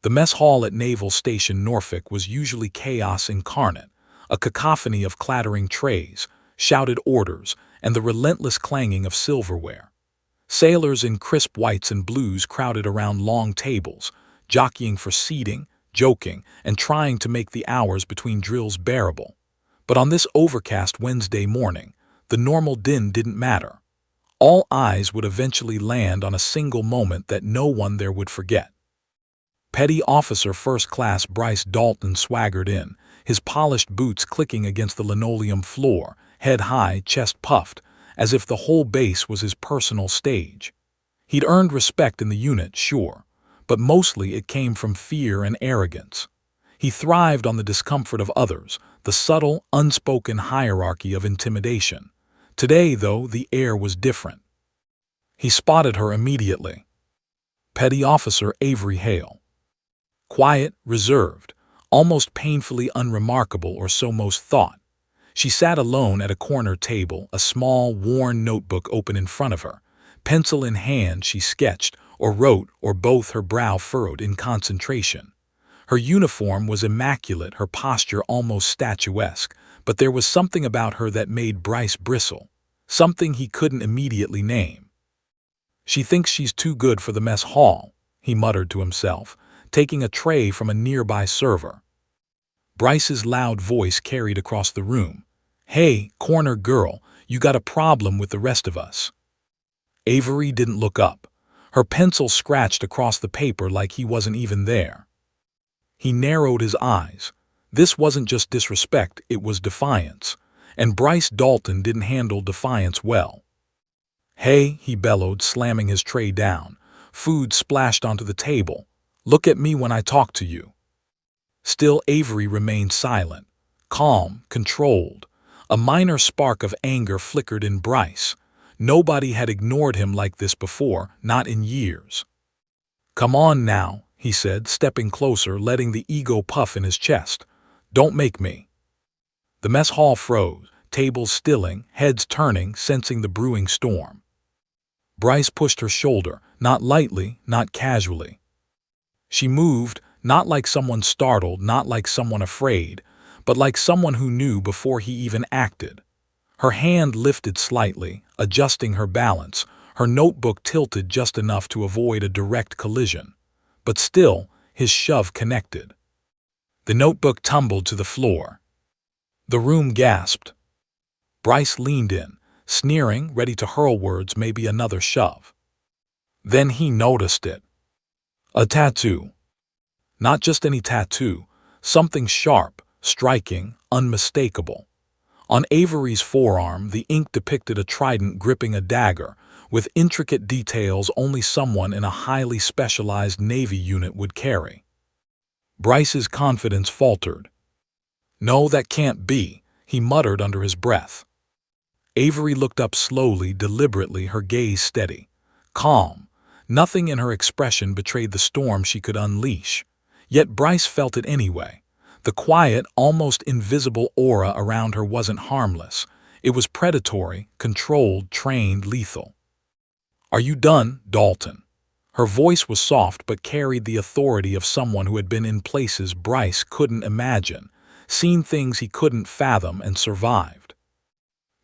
The mess hall at Naval Station Norfolk was usually chaos incarnate, a cacophony of clattering trays, shouted orders, and the relentless clanging of silverware. Sailors in crisp whites and blues crowded around long tables, jockeying for seating, joking, and trying to make the hours between drills bearable. But on this overcast Wednesday morning, the normal din didn't matter. All eyes would eventually land on a single moment that no one there would forget. Petty Officer First Class Bryce Dalton swaggered in, his polished boots clicking against the linoleum floor, head high, chest puffed, as if the whole base was his personal stage. He'd earned respect in the unit, sure, but mostly it came from fear and arrogance. He thrived on the discomfort of others, the subtle, unspoken hierarchy of intimidation. Today, though, the air was different. He spotted her immediately. Petty Officer Avery Hale. Quiet, reserved, almost painfully unremarkable, or so most thought. She sat alone at a corner table, a small, worn notebook open in front of her. Pencil in hand, she sketched, or wrote, or both, her brow furrowed in concentration. Her uniform was immaculate, her posture almost statuesque, but there was something about her that made Bryce bristle, something he couldn't immediately name. "She thinks she's too good for the mess hall," he muttered to himself, taking a tray from a nearby server. Bryce's loud voice carried across the room. "Hey, corner girl, you got a problem with the rest of us." Avery didn't look up. Her pencil scratched across the paper like he wasn't even there. He narrowed his eyes. This wasn't just disrespect, it was defiance. And Bryce Dalton didn't handle defiance well. "Hey," he bellowed, slamming his tray down. Food splashed onto the table. "Look at me when I talk to you." Still Avery remained silent, calm, controlled. A minor spark of anger flickered in Bryce. Nobody had ignored him like this before, not in years. "Come on now," he said, stepping closer, letting the ego puff in his chest. "Don't make me." The mess hall froze, tables stilling, heads turning, sensing the brewing storm. Bryce pushed her shoulder, not lightly, not casually. She moved, not like someone startled, not like someone afraid, but like someone who knew before he even acted. Her hand lifted slightly, adjusting her balance, her notebook tilted just enough to avoid a direct collision. But still, his shove connected. The notebook tumbled to the floor. The room gasped. Bryce leaned in, sneering, ready to hurl words, maybe another shove. Then he noticed it. A tattoo. Not just any tattoo, something sharp, striking, unmistakable. On Avery's forearm, the ink depicted a trident gripping a dagger, with intricate details only someone in a highly specialized Navy unit would carry. Bryce's confidence faltered. "No, that can't be," he muttered under his breath. Avery looked up slowly, deliberately, her gaze steady, calm. Nothing in her expression betrayed the storm she could unleash. Yet Bryce felt it anyway. The quiet, almost invisible aura around her wasn't harmless. It was predatory, controlled, trained, lethal. "Are you done, Dalton?" Her voice was soft but carried the authority of someone who had been in places Bryce couldn't imagine, seen things he couldn't fathom, and survived.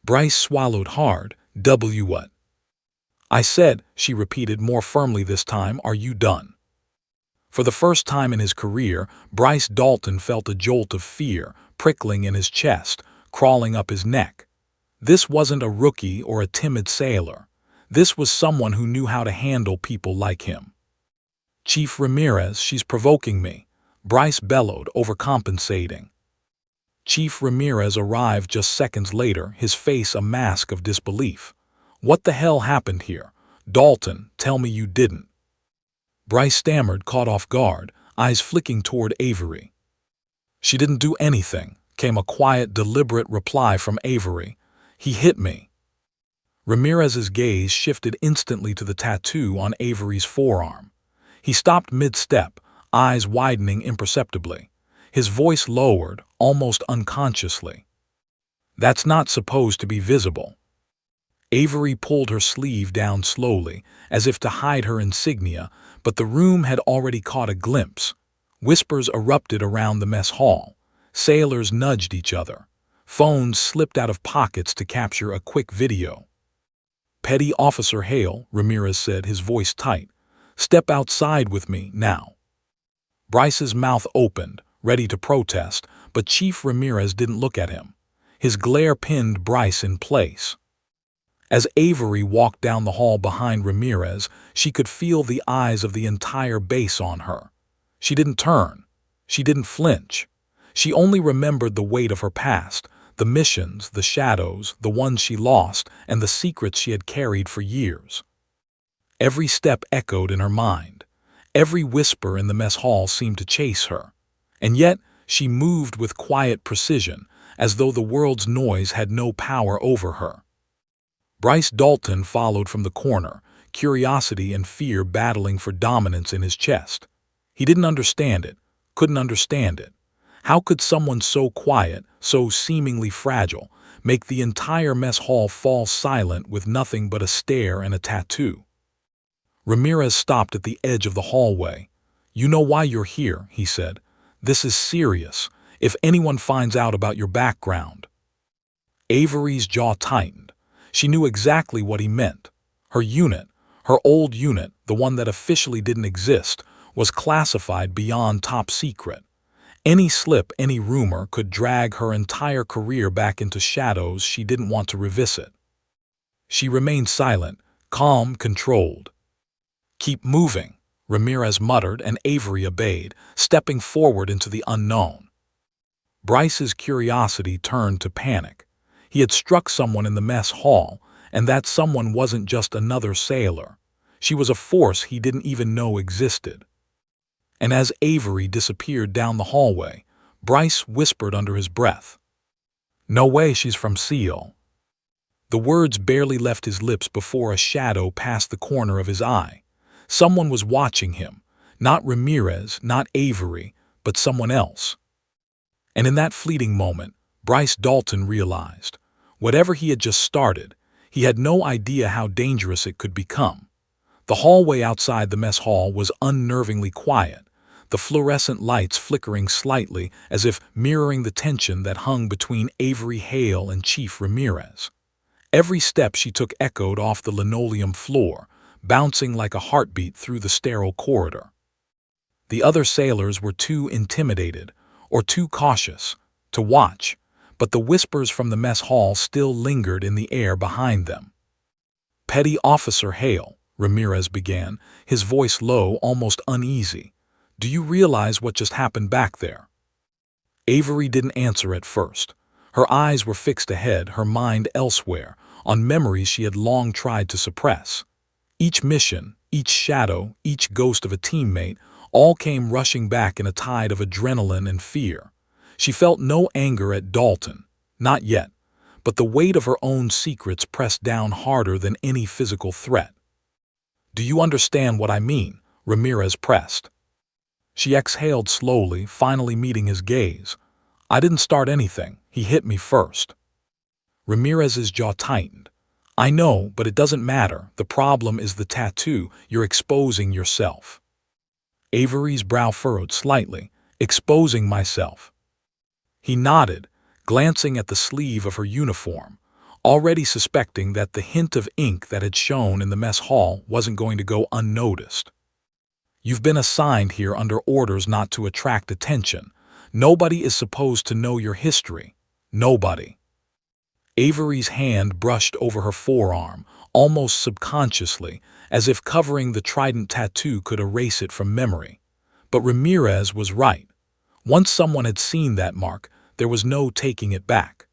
Bryce swallowed hard. What?" "I said," she repeated more firmly this time, "are you done?" For the first time in his career, Bryce Dalton felt a jolt of fear, prickling in his chest, crawling up his neck. This wasn't a rookie or a timid sailor. This was someone who knew how to handle people like him. "Chief Ramirez, she's provoking me," Bryce bellowed, overcompensating. Chief Ramirez arrived just seconds later, his face a mask of disbelief. "What the hell happened here? Dalton, tell me you didn't." Bryce stammered, caught off guard, eyes flicking toward Avery. "She didn't do anything," came a quiet, deliberate reply from Avery. "He hit me." Ramirez's gaze shifted instantly to the tattoo on Avery's forearm. He stopped mid-step, eyes widening imperceptibly. His voice lowered, almost unconsciously. "That's not supposed to be visible." Avery pulled her sleeve down slowly, as if to hide her insignia, but the room had already caught a glimpse. Whispers erupted around the mess hall. Sailors nudged each other. Phones slipped out of pockets to capture a quick video. "Petty Officer Hale," Ramirez said, his voice tight. "Step outside with me, now." Bryce's mouth opened, ready to protest, but Chief Ramirez didn't look at him. His glare pinned Bryce in place. As Avery walked down the hall behind Ramirez, she could feel the eyes of the entire base on her. She didn't turn. She didn't flinch. She only remembered the weight of her past, the missions, the shadows, the ones she lost, and the secrets she had carried for years. Every step echoed in her mind. Every whisper in the mess hall seemed to chase her. And yet, she moved with quiet precision, as though the world's noise had no power over her. Bryce Dalton followed from the corner, curiosity and fear battling for dominance in his chest. He didn't understand it, couldn't understand it. How could someone so quiet, so seemingly fragile, make the entire mess hall fall silent with nothing but a stare and a tattoo? Ramirez stopped at the edge of the hallway. "You know why you're here," he said. "This is serious. If anyone finds out about your background." Avery's jaw tightened. She knew exactly what he meant. Her unit, her old unit, the one that officially didn't exist, was classified beyond top secret. Any slip, any rumor could drag her entire career back into shadows she didn't want to revisit. She remained silent, calm, controlled. "Keep moving," Ramirez muttered, and Avery obeyed, stepping forward into the unknown. Bryce's curiosity turned to panic. He had struck someone in the mess hall, and that someone wasn't just another sailor. She was a force he didn't even know existed. And as Avery disappeared down the hallway, Bryce whispered under his breath, "No way she's from Seal." The words barely left his lips before a shadow passed the corner of his eye. Someone was watching him, not Ramirez, not Avery, but someone else. And in that fleeting moment, Bryce Dalton realized, whatever he had just started, he had no idea how dangerous it could become. The hallway outside the mess hall was unnervingly quiet, the fluorescent lights flickering slightly as if mirroring the tension that hung between Avery Hale and Chief Ramirez. Every step she took echoed off the linoleum floor, bouncing like a heartbeat through the sterile corridor. The other sailors were too intimidated, or too cautious, to watch, but the whispers from the mess hall still lingered in the air behind them. "Petty Officer Hale," Ramirez began, his voice low, almost uneasy. "Do you realize what just happened back there?" Avery didn't answer at first. Her eyes were fixed ahead, her mind elsewhere, on memories she had long tried to suppress. Each mission, each shadow, each ghost of a teammate, all came rushing back in a tide of adrenaline and fear. She felt no anger at Dalton, not yet, but the weight of her own secrets pressed down harder than any physical threat. "Do you understand what I mean?" Ramirez pressed. She exhaled slowly, finally meeting his gaze. "I didn't start anything. He hit me first." Ramirez's jaw tightened. "I know, but it doesn't matter. The problem is the tattoo. You're exposing yourself." Avery's brow furrowed slightly. "Exposing myself." He nodded, glancing at the sleeve of her uniform, already suspecting that the hint of ink that had shown in the mess hall wasn't going to go unnoticed. "You've been assigned here under orders not to attract attention. Nobody is supposed to know your history. Nobody." Avery's hand brushed over her forearm, almost subconsciously, as if covering the trident tattoo could erase it from memory. But Ramirez was right. Once someone had seen that mark, there was no taking it back.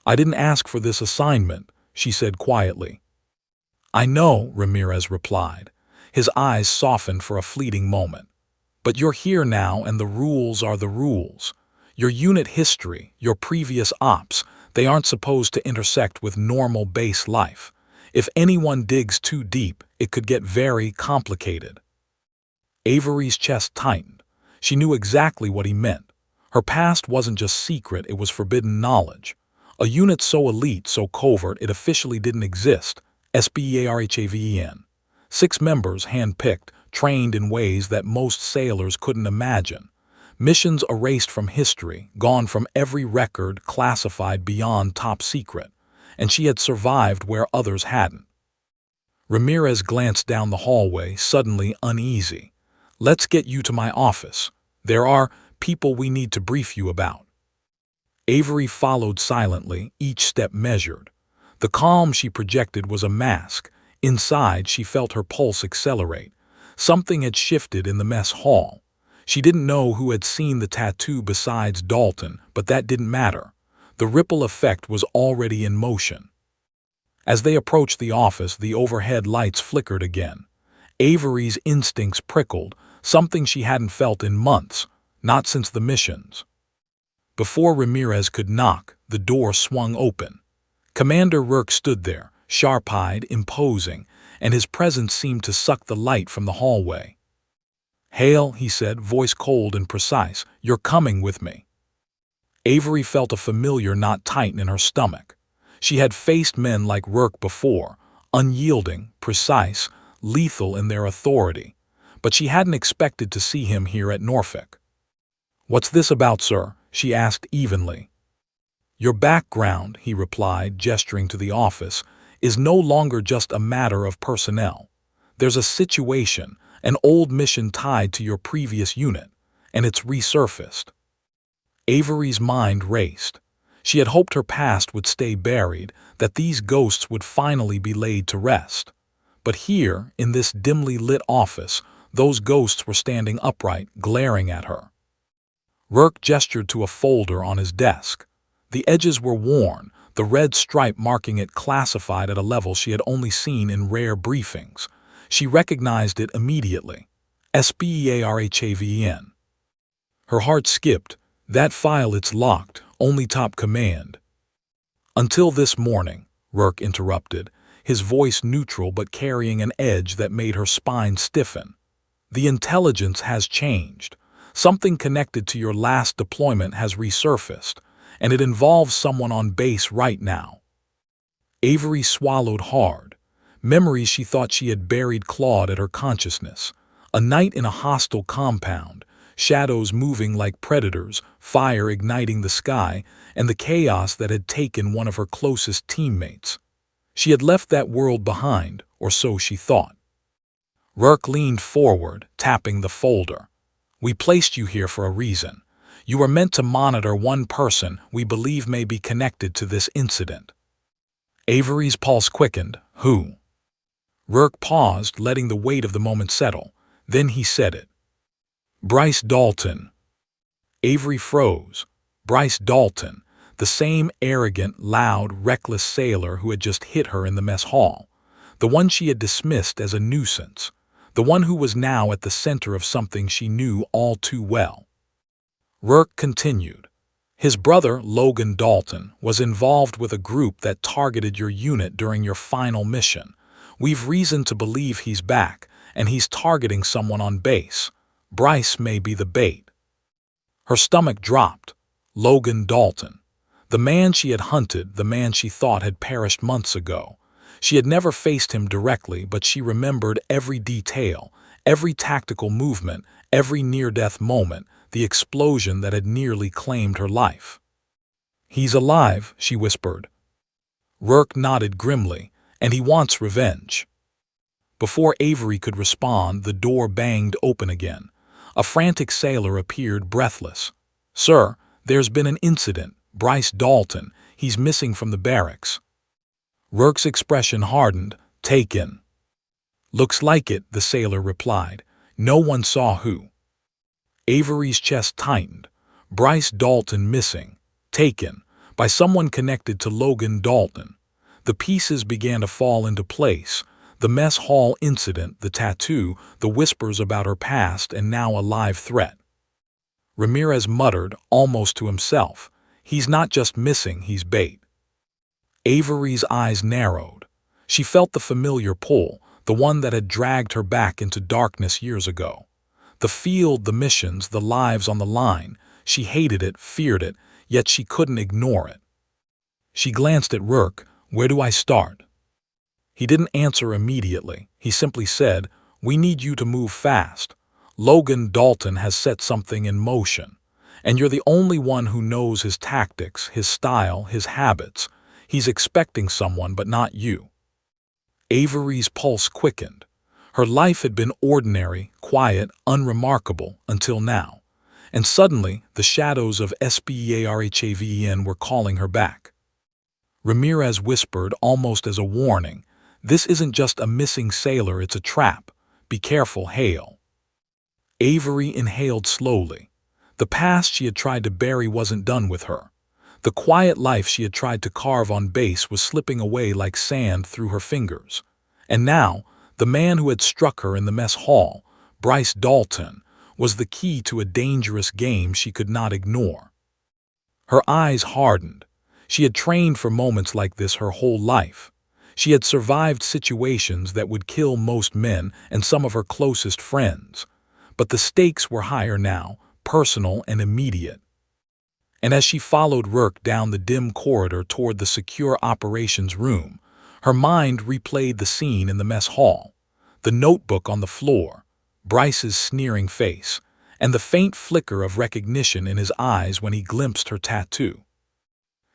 "I didn't ask for this assignment," she said quietly. "I know," Ramirez replied. His eyes softened for a fleeting moment. "But you're here now, and the rules are the rules. Your unit history, your previous ops, they aren't supposed to intersect with normal base life. If anyone digs too deep, it could get very complicated." Avery's chest tightened. She knew exactly what he meant. Her past wasn't just secret, it was forbidden knowledge. A unit so elite, so covert, it officially didn't exist. SBEARHAVEN. 6 members, hand-picked, trained in ways that most sailors couldn't imagine. Missions erased from history, gone from every record, classified beyond top secret. And she had survived where others hadn't. Ramirez glanced down the hallway, suddenly uneasy. "Let's get you to my office. There are people we need to brief you about." Avery followed silently, each step measured. The calm she projected was a mask. Inside, she felt her pulse accelerate. Something had shifted in the mess hall. She didn't know who had seen the tattoo besides Dalton, but that didn't matter. The ripple effect was already in motion. As they approached the office, the overhead lights flickered again. Avery's instincts prickled, something she hadn't felt in months, not since the missions. Before Ramirez could knock, the door swung open. Commander Rourke stood there, sharp-eyed, imposing, and his presence seemed to suck the light from the hallway. "Hail," he said, voice cold and precise, "you're coming with me." Avery felt a familiar knot tighten in her stomach. She had faced men like Rourke before, unyielding, precise, lethal in their authority, but she hadn't expected to see him here at Norfolk. "What's this about, sir?" she asked evenly. "Your background," he replied, gesturing to the office, "is no longer just a matter of personnel. There's a situation, an old mission tied to your previous unit, and it's resurfaced." Avery's mind raced. She had hoped her past would stay buried, that these ghosts would finally be laid to rest. But here, in this dimly lit office, those ghosts were standing upright, glaring at her. Rourke gestured to a folder on his desk. The edges were worn, the red stripe marking it classified at a level she had only seen in rare briefings. She recognized it immediately. SPEARHAVEN. Her heart skipped. "That file, it's locked, only top command." "Until this morning," Rourke interrupted, his voice neutral but carrying an edge that made her spine stiffen. "The intelligence has changed. Something connected to your last deployment has resurfaced, and it involves someone on base right now." Avery swallowed hard. Memories she thought she had buried clawed at her consciousness. A night in a hostile compound, shadows moving like predators, fire igniting the sky, and the chaos that had taken one of her closest teammates. She had left that world behind, or so she thought. Rourke leaned forward, tapping the folder. "We placed you here for a reason. You were meant to monitor one person we believe may be connected to this incident." Avery's pulse quickened. "Who?" Rourke paused, letting the weight of the moment settle. Then he said it. "Bryce Dalton." Avery froze. Bryce Dalton, the same arrogant, loud, reckless sailor who had just hit her in the mess hall. The one she had dismissed as a nuisance. The one who was now at the center of something she knew all too well. Rourke continued. "His brother, Logan Dalton, was involved with a group that targeted your unit during your final mission. We've reason to believe he's back, and he's targeting someone on base. Bryce may be the bait." Her stomach dropped. Logan Dalton. The man she had hunted, the man she thought had perished months ago. She had never faced him directly, but she remembered every detail, every tactical movement, every near-death moment, the explosion that had nearly claimed her life. "He's alive," she whispered. Rourke nodded grimly, "and he wants revenge." Before Avery could respond, the door banged open again. A frantic sailor appeared, breathless. "Sir, there's been an incident. Bryce Dalton. He's missing from the barracks." Rourke's expression hardened. "Taken." "Looks like it," the sailor replied. "No one saw who." Avery's chest tightened. Bryce Dalton missing. Taken. By someone connected to Logan Dalton. The pieces began to fall into place. The mess hall incident, the tattoo, the whispers about her past, and now a live threat. Ramirez muttered, almost to himself, "He's not just missing, he's bait." Avery's eyes narrowed. She felt the familiar pull, the one that had dragged her back into darkness years ago. The field, the missions, the lives on the line. She hated it, feared it, yet she couldn't ignore it. She glanced at Rourke. "Where do I start?" He didn't answer immediately. He simply said, We need you to move fast. Logan Dalton has set something in motion, and you're the only one who knows his tactics, his style, his habits. He's expecting someone, but not you." Avery's pulse quickened. Her life had been ordinary, quiet, unremarkable until now, and suddenly the shadows of SBEARHAVEN were calling her back. Ramirez whispered, almost as a warning, "This isn't just a missing sailor, it's a trap. Be careful, Hale." Avery inhaled slowly. The past she had tried to bury wasn't done with her. The quiet life she had tried to carve on base was slipping away like sand through her fingers. And now, the man who had struck her in the mess hall, Bryce Dalton, was the key to a dangerous game she could not ignore. Her eyes hardened. She had trained for moments like this her whole life. She had survived situations that would kill most men and some of her closest friends. But the stakes were higher now, personal and immediate. And as she followed Rourke down the dim corridor toward the secure operations room, her mind replayed the scene in the mess hall, the notebook on the floor, Bryce's sneering face, and the faint flicker of recognition in his eyes when he glimpsed her tattoo.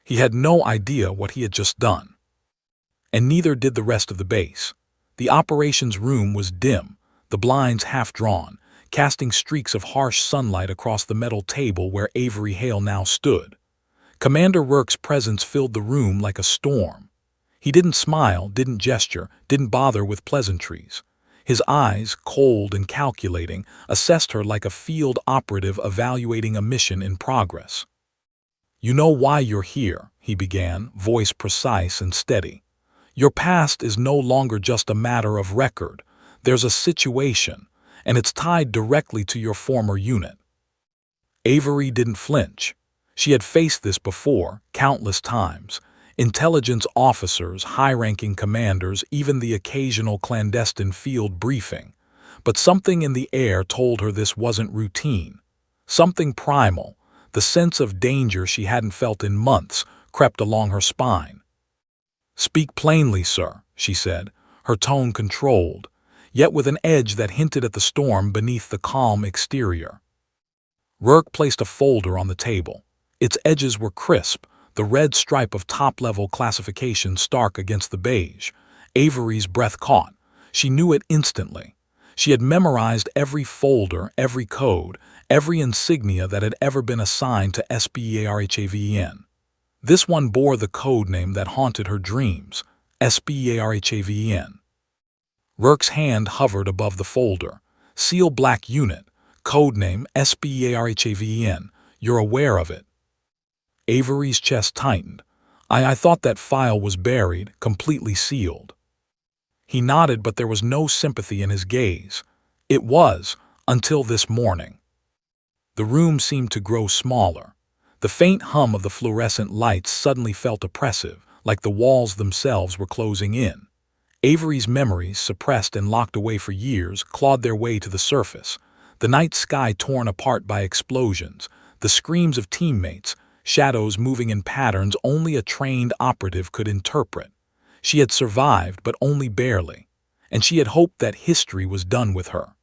He had no idea what he had just done. And neither did the rest of the base. The operations room was dim, the blinds half drawn, casting streaks of harsh sunlight across the metal table where Avery Hale now stood. Commander Rourke's presence filled the room like a storm. He didn't smile, didn't gesture, didn't bother with pleasantries. His eyes, cold and calculating, assessed her like a field operative evaluating a mission in progress. "You know why you're here," he began, voice precise and steady. "Your past is no longer just a matter of record. There's a situation, and it's tied directly to your former unit." Avery didn't flinch. She had faced this before, countless times. Intelligence officers, high-ranking commanders, even the occasional clandestine field briefing. But something in the air told her this wasn't routine. Something primal, the sense of danger she hadn't felt in months, crept along her spine. "Speak plainly, sir," she said, her tone controlled, yet with an edge that hinted at the storm beneath the calm exterior. Rourke placed a folder on the table. Its edges were crisp, the red stripe of top-level classification stark against the beige. Avery's breath caught. She knew it instantly. She had memorized every folder, every code, every insignia that had ever been assigned to SBEARHAVEN. This one bore the code name that haunted her dreams, SBEARHAVEN. Rourke's hand hovered above the folder. "Seal Black Unit, codename SBEARHAVEN. You're aware of it?" Avery's chest tightened. I thought that file was buried, completely sealed." He nodded, but there was no sympathy in his gaze. "It was, until this morning." The room seemed to grow smaller. The faint hum of the fluorescent lights suddenly felt oppressive, like the walls themselves were closing in. Avery's memories, suppressed and locked away for years, clawed their way to the surface. The night sky torn apart by explosions, the screams of teammates, shadows moving in patterns only a trained operative could interpret. She had survived, but only barely, and she had hoped that history was done with her.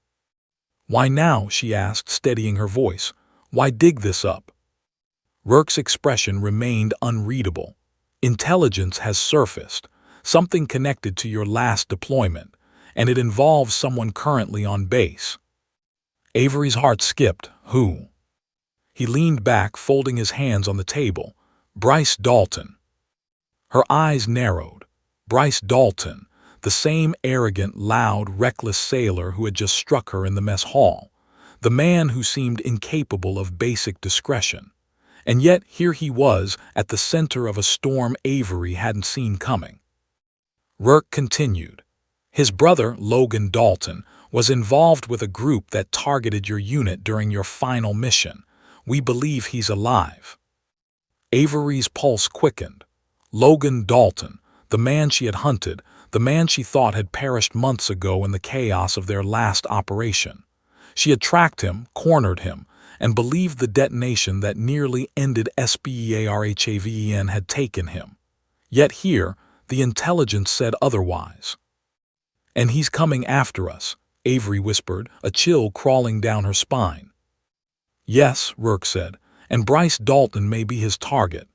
"Why now?" she asked, steadying her voice. "Why dig this up?" Rourke's expression remained unreadable. "Intelligence has surfaced, something connected to your last deployment, and it involves someone currently on base." Avery's heart skipped. "Who?" He leaned back, folding his hands on the table. "Bryce Dalton." Her eyes narrowed. Bryce Dalton, the same arrogant, loud, reckless sailor who had just struck her in the mess hall. The man who seemed incapable of basic discretion. And yet here he was, at the center of a storm Avery hadn't seen coming. Rourke continued. "His brother, Logan Dalton, was involved with a group that targeted your unit during your final mission. We believe he's alive." Avery's pulse quickened. Logan Dalton, the man she had hunted, the man she thought had perished months ago in the chaos of their last operation. She had tracked him, cornered him, and believed the detonation that nearly ended SBEARHAVEN had taken him. Yet here, the intelligence said otherwise. "And he's coming after us," Avery whispered, a chill crawling down her spine. Yes, Rourke said, and Bryce Dalton may be his target.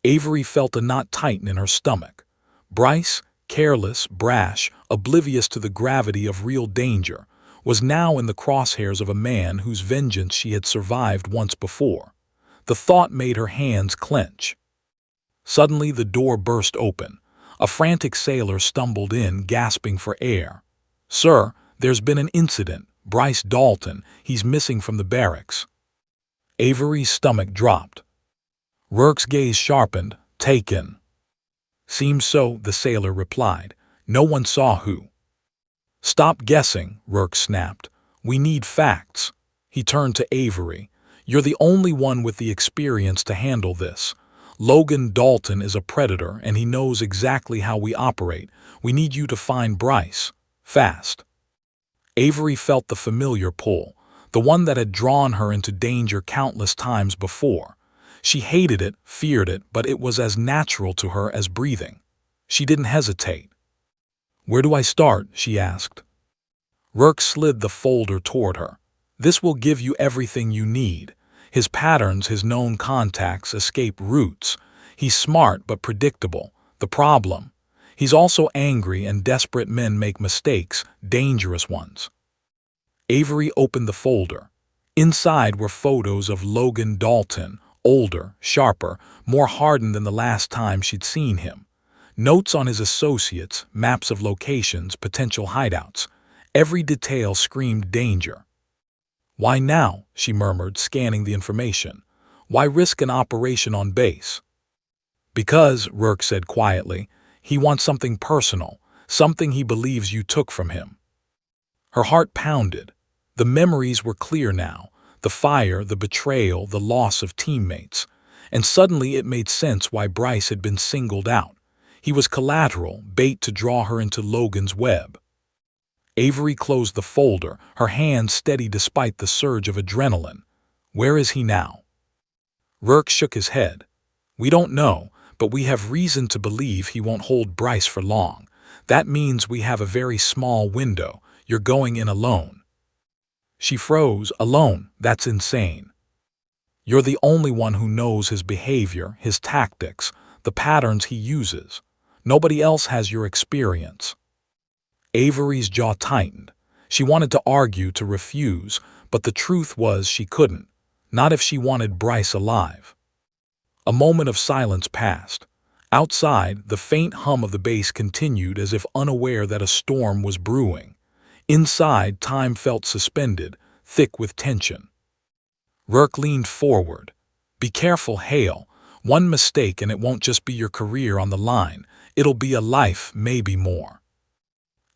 Avery felt a knot tighten in her stomach. Bryce, careless, brash, oblivious to the gravity of real danger, was now in the crosshairs of a man whose vengeance she had survived once before. The thought made her hands clench. Suddenly the door burst open. A frantic sailor stumbled in, gasping for air. "Sir, there's been an incident. Bryce Dalton, he's missing from the barracks." Avery's stomach dropped. Rourke's gaze sharpened. "Taken." "Seems so," the sailor replied. "No one saw who." "Stop guessing," Rourke snapped. "We need facts." He turned to Avery. "You're the only one with the experience to handle this. Logan Dalton is a predator, and he knows exactly how we operate. We need you to find Bryce. Fast." Avery felt the familiar pull, the one that had drawn her into danger countless times before. She hated it, feared it, but it was as natural to her as breathing. She didn't hesitate. "Where do I start?" she asked. Rourke slid the folder toward her. "This will give you everything you need. His patterns, his known contacts, escape routes. He's smart but predictable. The problem: he's also angry, and desperate men make mistakes, dangerous ones." Avery opened the folder. Inside were photos of Logan Dalton, older, sharper, more hardened than the last time she'd seen him. Notes on his associates, maps of locations, potential hideouts. Every detail screamed danger. "Why now?" she murmured, scanning the information. "Why risk an operation on base?" "Because," Rourke said quietly, "he wants something personal, something he believes you took from him." Her heart pounded. The memories were clear now. The fire, the betrayal, the loss of teammates. And suddenly it made sense why Bryce had been singled out. He was collateral, bait to draw her into Logan's web. Avery closed the folder, her hand steady despite the surge of adrenaline. "Where is he now?" Rourke shook his head. "We don't know, but we have reason to believe he won't hold Bryce for long. That means we have a very small window. You're going in alone." She froze. "Alone? That's insane." "You're the only one who knows his behavior, his tactics, the patterns he uses. Nobody else has your experience." Avery's jaw tightened. She wanted to argue, to refuse, but the truth was she couldn't. Not if she wanted Bryce alive. A moment of silence passed. Outside, the faint hum of the base continued, as if unaware that a storm was brewing. Inside, time felt suspended, thick with tension. Rourke leaned forward. "Be careful, Hale. One mistake and it won't just be your career on the line. It'll be a life, maybe more."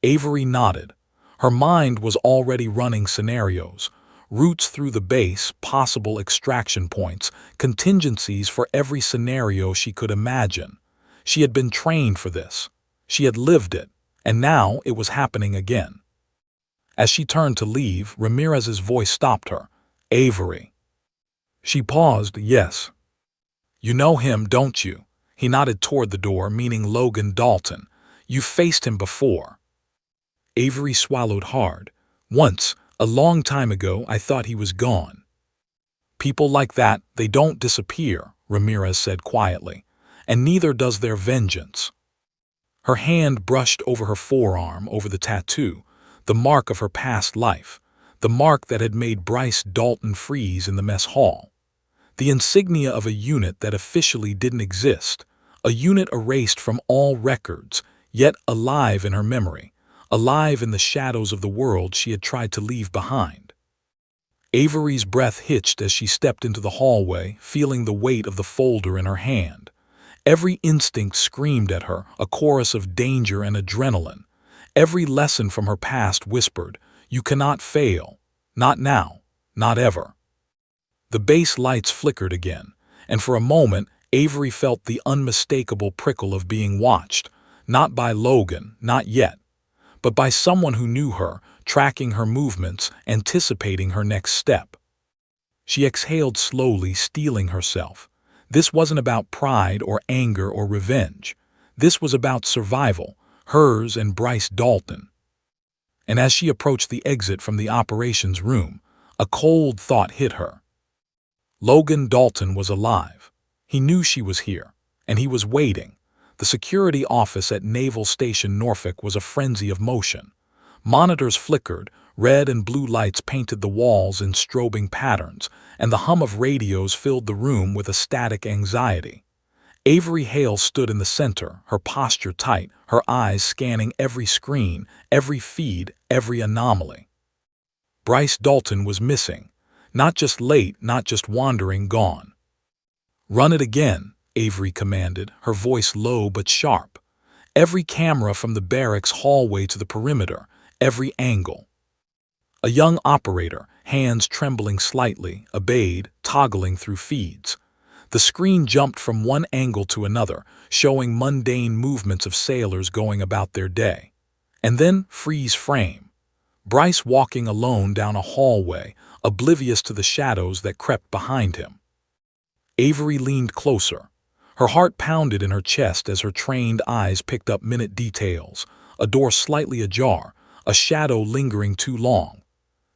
Avery nodded. Her mind was already running scenarios. Routes through the base, possible extraction points, contingencies for every scenario she could imagine. She had been trained for this. She had lived it, and now it was happening again. As she turned to leave, Ramirez's voice stopped her. "Avery." She paused. "Yes." "You know him, don't you?" He nodded toward the door, meaning Logan Dalton. "You've faced him before." Avery swallowed hard. "Once, a long time ago, I thought he was gone." "People like that, they don't disappear," Ramirez said quietly. "And neither does their vengeance." Her hand brushed over her forearm, over the tattoo, the mark of her past life, the mark that had made Bryce Dalton freeze in the mess hall. The insignia of a unit that officially didn't exist, a unit erased from all records, yet alive in her memory. Alive in the shadows of the world she had tried to leave behind. Avery's breath hitched as she stepped into the hallway, feeling the weight of the folder in her hand. Every instinct screamed at her, a chorus of danger and adrenaline. Every lesson from her past whispered, "You cannot fail. Not now. Not ever." The base lights flickered again, and for a moment Avery felt the unmistakable prickle of being watched, not by Logan, not yet, but by someone who knew her, tracking her movements, anticipating her next step. She exhaled slowly, steeling herself. This wasn't about pride or anger or revenge. This was about survival, hers and Bryce Dalton. and as she approached the exit from the operations room, a cold thought hit her. Logan Dalton was alive. He knew she was here, and he was waiting. The security office at Naval Station Norfolk was a frenzy of motion. Monitors flickered, red and blue lights painted the walls in strobing patterns, and the hum of radios filled the room with a static anxiety. Avery Hale stood in the center, her posture tight, her eyes scanning every screen, every feed, every anomaly. Bryce Dalton was missing. Not just late, not just wandering, gone. "Run it again," Avery commanded, her voice low but sharp. Every camera from the barracks hallway to the perimeter, every angle. A young operator, hands trembling slightly, obeyed, toggling through feeds. The screen jumped from one angle to another, showing mundane movements of sailors going about their day. And then freeze frame. Bryce walking alone down a hallway, oblivious to the shadows that crept behind him. Avery leaned closer. Her heart pounded in her chest as her trained eyes picked up minute details, a door slightly ajar, a shadow lingering too long.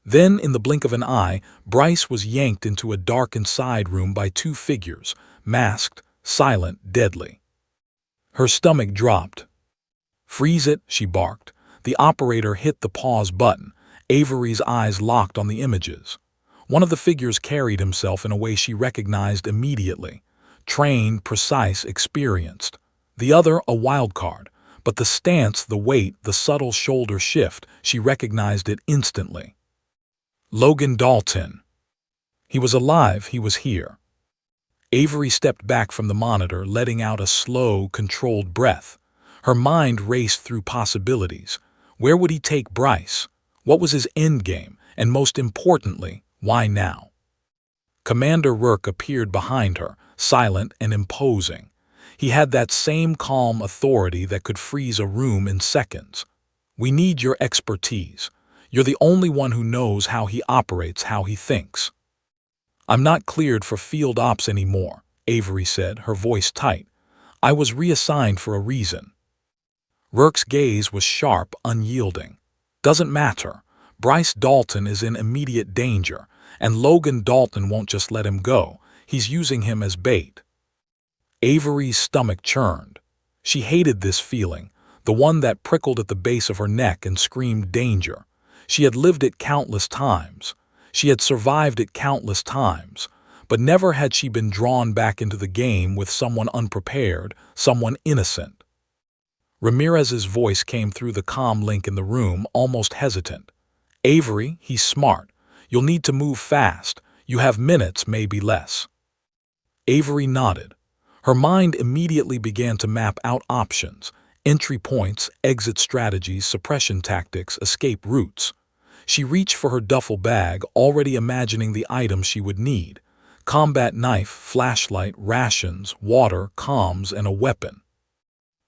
Then, in the blink of an eye, Bryce was yanked into a darkened side room by two figures, masked, silent, deadly. Her stomach dropped. "Freeze it," she barked. The operator hit the pause button. Avery's eyes locked on the images. One of the figures carried himself in a way she recognized immediately. Trained, precise, experienced. The other, a wild card. But the stance, the weight, the subtle shoulder shift, she recognized it instantly. Logan Dalton. He was alive, he was here. Avery stepped back from the monitor, letting out a slow, controlled breath. Her mind raced through possibilities. Where would he take Bryce? What was his endgame? And most importantly, why now? Commander Rourke appeared behind her, silent and imposing. He had that same calm authority that could freeze a room in seconds. "We need your expertise. You're the only one who knows how he operates, how he thinks." "I'm not cleared for field ops anymore," Avery said, her voice tight. "I was reassigned for a reason." Rourke's gaze was sharp, unyielding. "Doesn't matter. Bryce Dalton is in immediate danger, and Logan Dalton won't just let him go. He's using him as bait." Avery's stomach churned. She hated this feeling, the one that prickled at the base of her neck and screamed danger. She had lived it countless times. She had survived it countless times. But never had she been drawn back into the game with someone unprepared, someone innocent. Ramirez's voice came through the comm link in the room, almost hesitant. "Avery, he's smart. You'll need to move fast. You have minutes, maybe less." Avery nodded. Her mind immediately began to map out options, entry points, exit strategies, suppression tactics, escape routes. She reached for her duffel bag, already imagining the items she would need: combat knife, flashlight, rations, water, comms, and a weapon.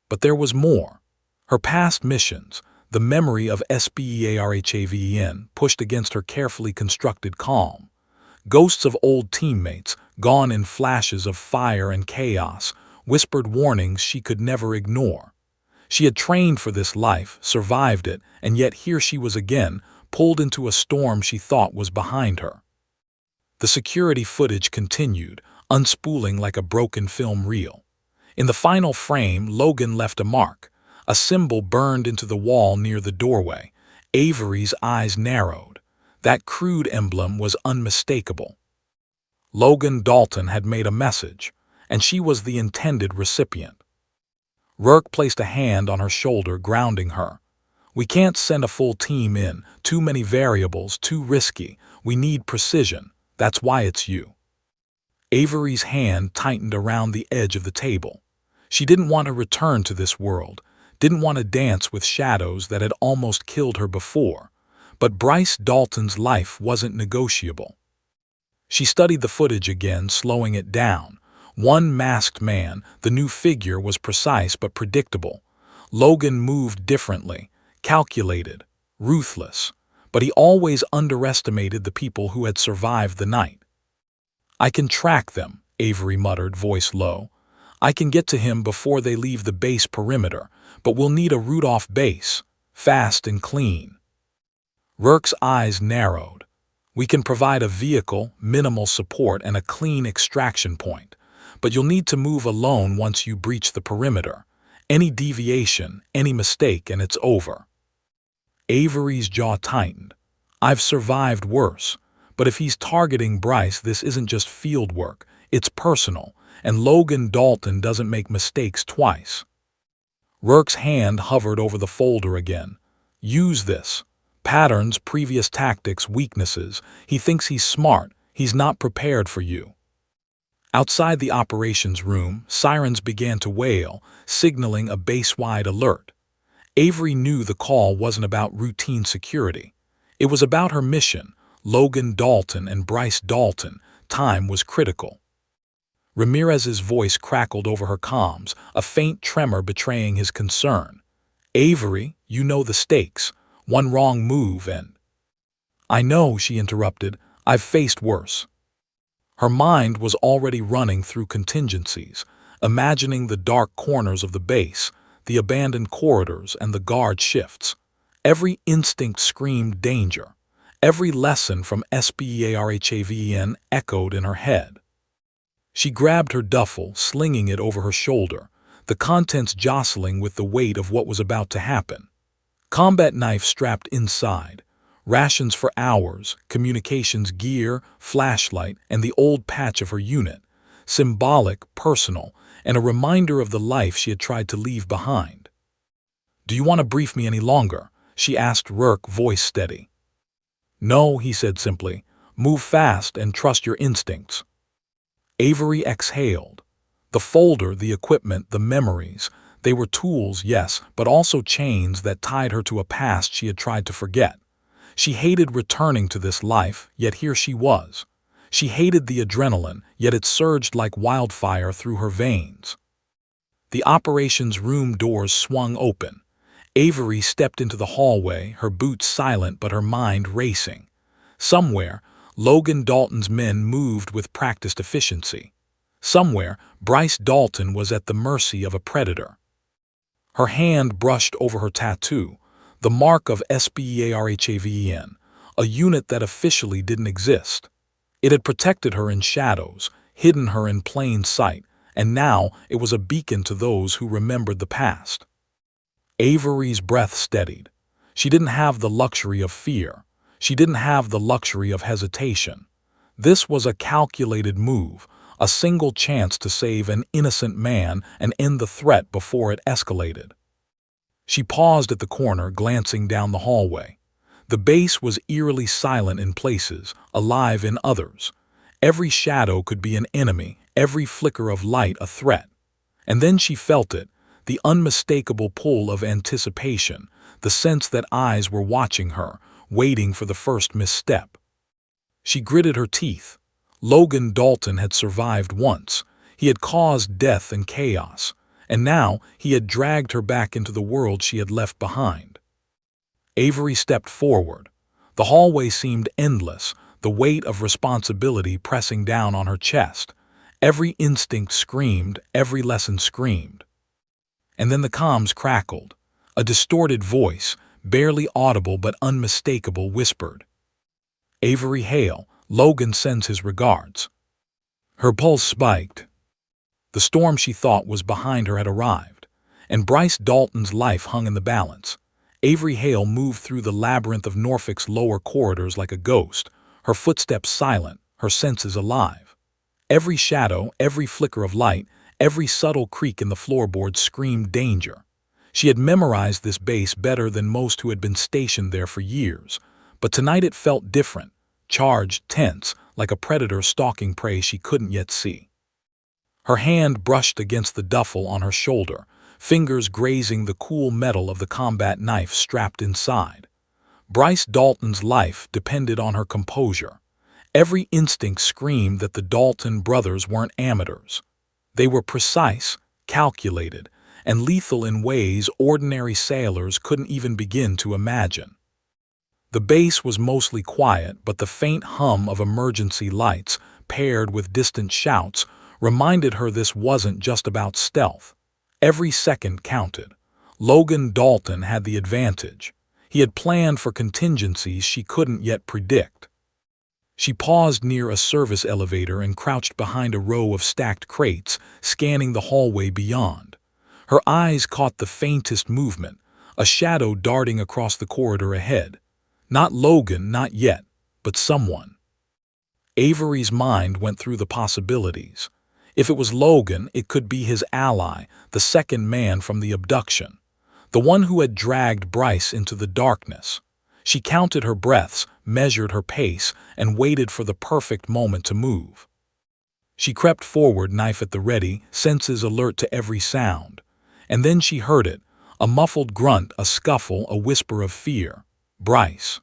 But there was more. Her past missions, the memory of SBEARHAVEN, pushed against her carefully constructed calm. Ghosts of old teammates, gone in flashes of fire and chaos, whispered warnings she could never ignore. She had trained for this life, survived it, and yet here she was again, pulled into a storm she thought was behind her. The security footage continued, unspooling like a broken film reel. In the final frame, Logan left a mark. A symbol burned into the wall near the doorway. Avery's eyes narrowed. That crude emblem was unmistakable. Logan Dalton had made a message, and she was the intended recipient. Rourke placed a hand on her shoulder, grounding her. "We can't send a full team in. Too many variables, too risky. We need precision. That's why it's you." Avery's hand tightened around the edge of the table. She didn't want to return to this world, didn't want to dance with shadows that had almost killed her before. But Bryce Dalton's life wasn't negotiable. She studied the footage again, slowing it down. One masked man, the new figure was precise but predictable. Logan moved differently, calculated, ruthless, but he always underestimated the people who had survived the night. "I can track them," Avery muttered, voice low. "I can get to him before they leave the base perimeter, but we'll need a route off base, fast and clean." Rourke's eyes narrowed. We can provide a vehicle, minimal support, and a clean extraction point, but you'll need to move alone once you breach the perimeter. Any deviation, any mistake, and it's over. Avery's jaw tightened. I've survived worse, but if he's targeting Bryce, this isn't just field work, it's personal, and Logan Dalton doesn't make mistakes twice. Rourke's hand hovered over the folder again. Use this. Patterns, previous tactics, weaknesses. He thinks he's smart. He's not prepared for you. Outside the operations room, sirens began to wail, signaling a base-wide alert. Avery knew the call wasn't about routine security. It was about her mission. Logan Dalton and Bryce Dalton. Time was critical. Ramirez's voice crackled over her comms, a faint tremor betraying his concern. Avery, you know the stakes. One wrong move and… I know, she interrupted. I've faced worse. Her mind was already running through contingencies, imagining the dark corners of the base, the abandoned corridors, and the guard shifts. Every instinct screamed danger. Every lesson from SPEARHAVEN echoed in her head. She grabbed her duffel, slinging it over her shoulder, the contents jostling with the weight of what was about to happen. Combat knife strapped inside, rations for hours, communications gear, flashlight, and the old patch of her unit, symbolic, personal, and a reminder of the life she had tried to leave behind. Do you want to brief me any longer? She asked, Rourke, voice steady. No, he said simply. Move fast and trust your instincts. Avery exhaled. The folder, the equipment, the memories, they were tools, yes, but also chains that tied her to a past she had tried to forget. She hated returning to this life, yet here she was. She hated the adrenaline, yet it surged like wildfire through her veins. The operations room doors swung open. Avery stepped into the hallway, her boots silent but her mind racing. Somewhere, Logan Dalton's men moved with practiced efficiency. Somewhere, Bryce Dalton was at the mercy of a predator. Her hand brushed over her tattoo, the mark of SPEARHAVEN, a unit that officially didn't exist. It had protected her in shadows, hidden her in plain sight, and now it was a beacon to those who remembered the past. Avery's breath steadied. She didn't have the luxury of fear. She didn't have the luxury of hesitation. This was a calculated move, a single chance to save an innocent man and end the threat before it escalated. She paused at the corner, glancing down the hallway. The base was eerily silent in places, alive in others. Every shadow could be an enemy, every flicker of light a threat. And then she felt it, the unmistakable pull of anticipation, the sense that eyes were watching her, waiting for the first misstep. She gritted her teeth. Logan Dalton had survived once. He had caused death and chaos, and now he had dragged her back into the world she had left behind. Avery stepped forward. The hallway seemed endless, the weight of responsibility pressing down on her chest. Every instinct screamed, every lesson screamed. And then the comms crackled. A distorted voice, barely audible but unmistakable, whispered, Avery Hale, Logan sends his regards. Her pulse spiked. The storm she thought was behind her had arrived, and Bryce Dalton's life hung in the balance. Avery Hale moved through the labyrinth of Norfolk's lower corridors like a ghost, her footsteps silent, her senses alive. Every shadow, every flicker of light, every subtle creak in the floorboards screamed danger. She had memorized this base better than most who had been stationed there for years, but tonight it felt different, charged, tense, like a predator stalking prey she couldn't yet see. Her hand brushed against the duffel on her shoulder, fingers grazing the cool metal of the combat knife strapped inside. Bryce Dalton's life depended on her composure. Every instinct screamed that the Dalton brothers weren't amateurs. They were precise, calculated, and lethal in ways ordinary sailors couldn't even begin to imagine. The base was mostly quiet, but the faint hum of emergency lights, paired with distant shouts, reminded her this wasn't just about stealth. Every second counted. Logan Dalton had the advantage. He had planned for contingencies she couldn't yet predict. She paused near a service elevator and crouched behind a row of stacked crates, scanning the hallway beyond. Her eyes caught the faintest movement, a shadow darting across the corridor ahead. Not Logan, not yet, but someone. Avery's mind went through the possibilities. If it was Logan, it could be his ally, the second man from the abduction, the one who had dragged Bryce into the darkness. She counted her breaths, measured her pace, and waited for the perfect moment to move. She crept forward, knife at the ready, senses alert to every sound. And then she heard it, a muffled grunt, a scuffle, a whisper of fear. Bryce.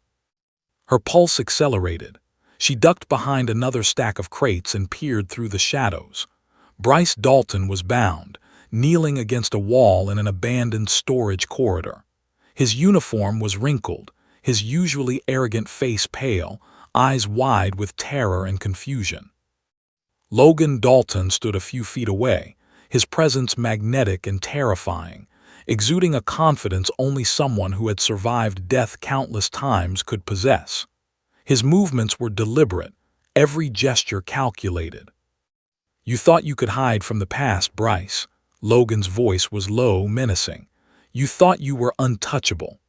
Her pulse accelerated. She ducked behind another stack of crates and peered through the shadows. Bryce Dalton was bound, kneeling against a wall in an abandoned storage corridor. His uniform was wrinkled, his usually arrogant face pale, eyes wide with terror and confusion. Logan Dalton stood a few feet away, his presence magnetic and terrifying, exuding a confidence only someone who had survived death countless times could possess. His movements were deliberate, every gesture calculated. "You thought you could hide from the past, Bryce." Logan's voice was low, menacing. "You thought you were untouchable."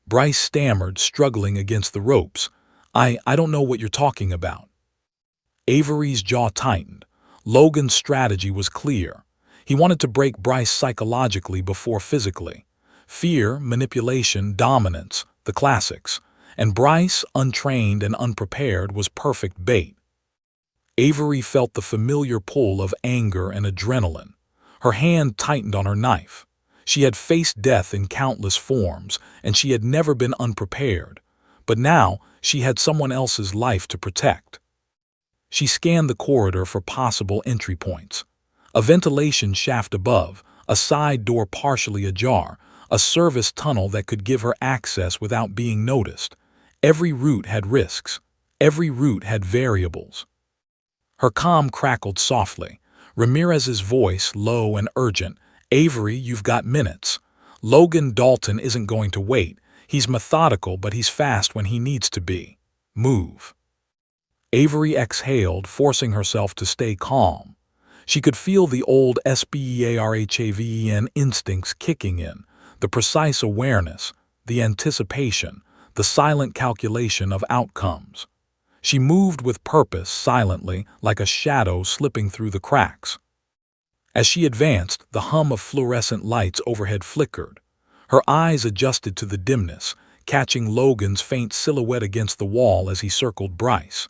Bryce stammered, struggling against the ropes. I don't know what you're talking about." Avery's jaw tightened. Logan's strategy was clear. He wanted to break Bryce psychologically before physically. Fear, manipulation, dominance, the classics. And Bryce, untrained and unprepared, was perfect bait. Avery felt the familiar pull of anger and adrenaline. Her hand tightened on her knife. She had faced death in countless forms, and she had never been unprepared. But now she had someone else's life to protect. She scanned the corridor for possible entry points. A ventilation shaft above, a side door partially ajar, a service tunnel that could give her access without being noticed. Every route had risks. Every route had variables. Her comm crackled softly. Ramirez's voice, low and urgent. "Avery, you've got minutes. Logan Dalton isn't going to wait. He's methodical, but he's fast when he needs to be. Move." Avery exhaled, forcing herself to stay calm. She could feel the old SBEARHAVEN instincts kicking in, the precise awareness, the anticipation, the silent calculation of outcomes. She moved with purpose, silently, like a shadow slipping through the cracks. As she advanced, the hum of fluorescent lights overhead flickered. Her eyes adjusted to the dimness, catching Logan's faint silhouette against the wall as he circled Bryce.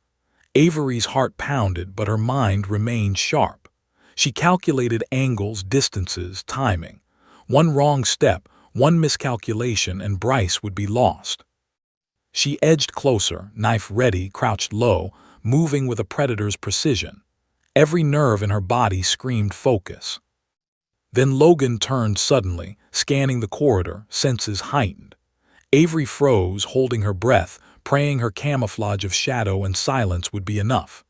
Avery's heart pounded, but her mind remained sharp. She calculated angles, distances, timing. One wrong step, one miscalculation, and Bryce would be lost. She edged closer, knife ready, crouched low, moving with a predator's precision. Every nerve in her body screamed focus. Then Logan turned suddenly, scanning the corridor, senses heightened. Avery froze, holding her breath, praying her camouflage of shadow and silence would be enough.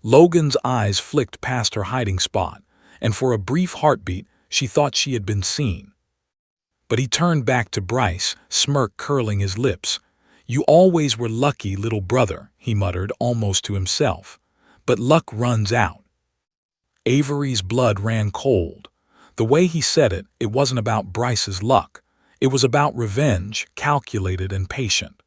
Logan's eyes flicked past her hiding spot, and for a brief heartbeat she thought she had been seen. But he turned back to Bryce, smirk curling his lips. "You always were lucky, little brother," he muttered, almost to himself. "But luck runs out." Avery's blood ran cold. The way he said it, it wasn't about Bryce's luck. It was about revenge, calculated and patient.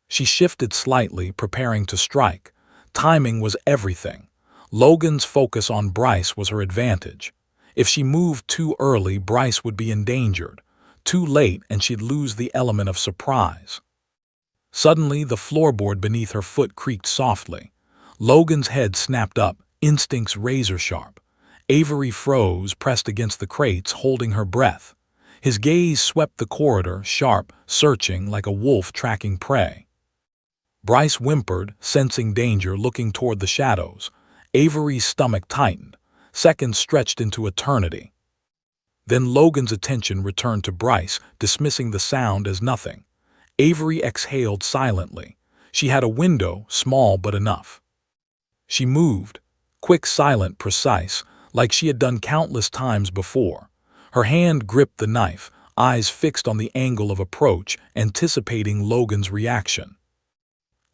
She shifted slightly, preparing to strike. Timing was everything. Logan's focus on Bryce was her advantage. If she moved too early, Bryce would be endangered. Too late, and she'd lose the element of surprise. Suddenly, the floorboard beneath her foot creaked softly. Logan's head snapped up, instincts razor-sharp. Avery froze, pressed against the crates, holding her breath. His gaze swept the corridor, sharp, searching, like a wolf tracking prey. Bryce whimpered, sensing danger, looking toward the shadows. Avery's stomach tightened. Seconds stretched into eternity. Then Logan's attention returned to Bryce, dismissing the sound as nothing. Avery exhaled silently. She had a window, small but enough. She moved, quick, silent, precise, like she had done countless times before. Her hand gripped the knife, eyes fixed on the angle of approach, anticipating Logan's reaction.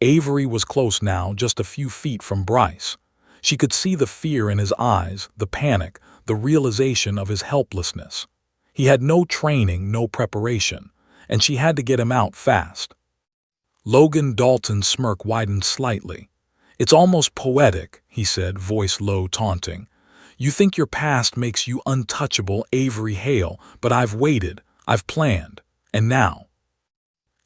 Avery was close now, just a few feet from Bryce. She could see the fear in his eyes, the panic, the realization of his helplessness. He had no training, no preparation, and she had to get him out fast. Logan Dalton's smirk widened slightly. "It's almost poetic," he said, voice low, taunting. "You think your past makes you untouchable, Avery Hale, but I've waited, I've planned, and now."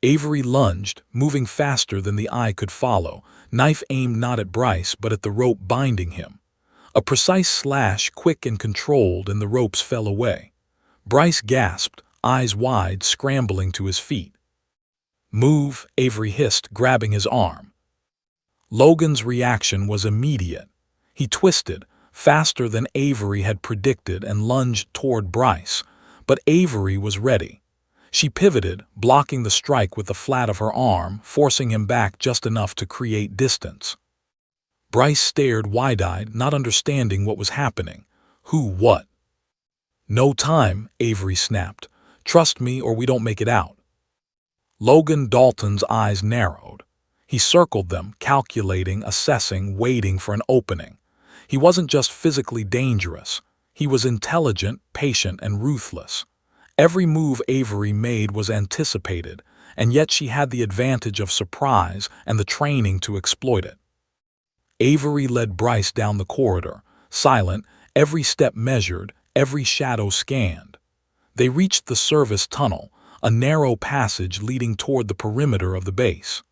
Avery lunged, moving faster than the eye could follow, knife aimed not at Bryce but at the rope binding him. A precise slash, quick and controlled, and the ropes fell away. Bryce gasped, eyes wide, scrambling to his feet. "Move," Avery hissed, grabbing his arm. Logan's reaction was immediate. He twisted, faster than Avery had predicted, and lunged toward Bryce. But Avery was ready. She pivoted, blocking the strike with the flat of her arm, forcing him back just enough to create distance. Bryce stared wide-eyed, not understanding what was happening. What? "No time," Avery snapped. "Trust me or we don't make it out." Logan Dalton's eyes narrowed. He circled them, calculating, assessing, waiting for an opening. He wasn't just physically dangerous. He was intelligent, patient, and ruthless. Every move Avery made was anticipated, and yet she had the advantage of surprise and the training to exploit it. Avery led Bryce down the corridor, silent, every step measured, every shadow scanned. They reached the service tunnel, a narrow passage leading toward the perimeter of the base.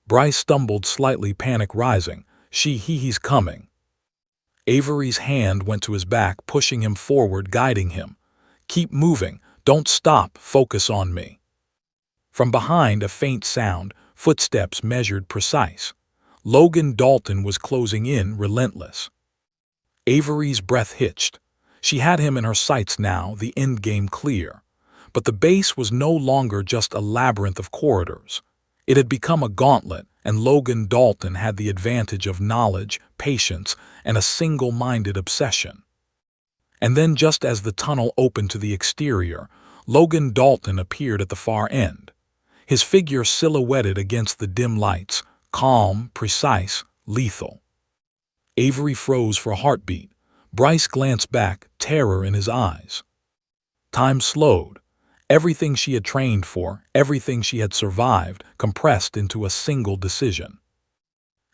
Bryce stumbled slightly, panic rising. He's coming." Avery's hand went to his back, pushing him forward, guiding him. "Keep moving. Don't stop. Focus on me." From behind, a faint sound, footsteps measured, precise. Logan Dalton was closing in, relentless. Avery's breath hitched. She had him in her sights now, the endgame clear. But the base was no longer just a labyrinth of corridors. It had become a gauntlet, and Logan Dalton had the advantage of knowledge, patience, and a single-minded obsession. And then, just as the tunnel opened to the exterior, Logan Dalton appeared at the far end. His figure silhouetted against the dim lights, calm, precise, lethal. Avery froze for a heartbeat. Bryce glanced back, terror in his eyes. Time slowed. Everything she had trained for, everything she had survived, compressed into a single decision.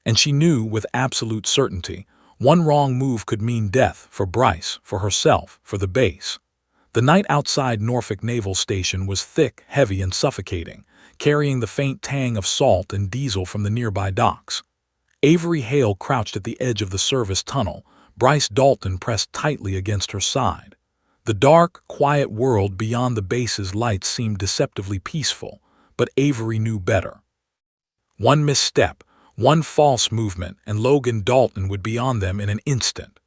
And she knew with absolute certainty, one wrong move could mean death for Bryce, for herself, for the base. The night outside Norfolk Naval Station was thick, heavy, and suffocating, carrying the faint tang of salt and diesel from the nearby docks. Avery Hale crouched at the edge of the service tunnel, Bryce Dalton pressed tightly against her side. The dark, quiet world beyond the base's lights seemed deceptively peaceful, but Avery knew better. One misstep, one false movement, and Logan Dalton would be on them in an instant.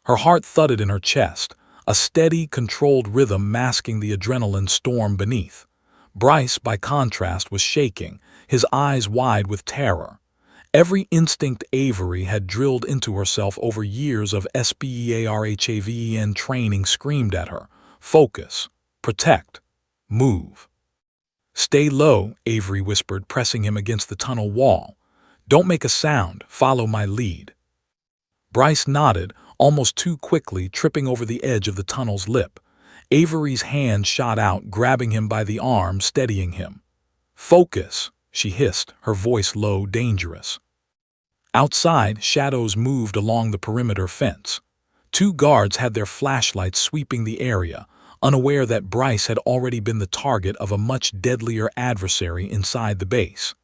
Her heart thudded in her chest, a steady, controlled rhythm masking the adrenaline storm beneath. Bryce, by contrast, was shaking, his eyes wide with terror. Every instinct Avery had drilled into herself over years of SPEARHAVEN training screamed at her. Focus. Protect. Move. "Stay low," Avery whispered, pressing him against the tunnel wall. "Don't make a sound. Follow my lead." Bryce nodded, almost too quickly, tripping over the edge of the tunnel's lip. Avery's hand shot out, grabbing him by the arm, steadying him. "Focus," she hissed, her voice low, dangerous. Outside, shadows moved along the perimeter fence. Two guards had their flashlights sweeping the area, unaware that Bryce had already been the target of a much deadlier adversary inside the base.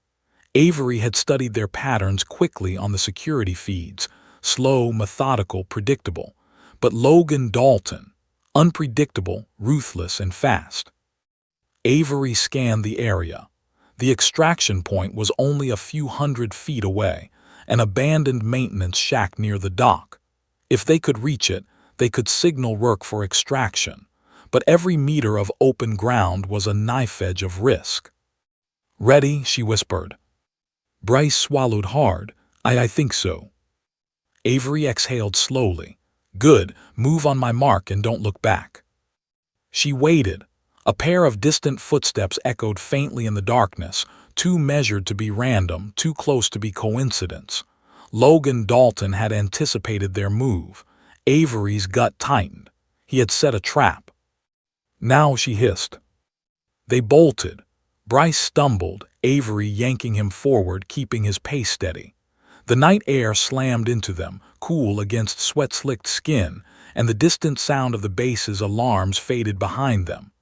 Avery had studied their patterns quickly on the security feeds, slow, methodical, predictable. But Logan Dalton, unpredictable, ruthless, and fast. Avery scanned the area. The extraction point was only a few hundred feet away, an abandoned maintenance shack near the dock. If they could reach it, they could signal work for extraction. But every meter of open ground was a knife edge of risk. "Ready?" she whispered. Bryce swallowed hard. I think so." Avery exhaled slowly. "Good. Move on my mark and don't look back." She waited, A pair of distant footsteps echoed faintly in the darkness, too measured to be random, too close to be coincidence. Logan Dalton had anticipated their move. Avery's gut tightened. He had set a trap. "Now," she hissed. They bolted. Bryce stumbled, Avery yanking him forward, keeping his pace steady. The night air slammed into them, cool against sweat-slicked skin, and the distant sound of the base's alarms faded behind them.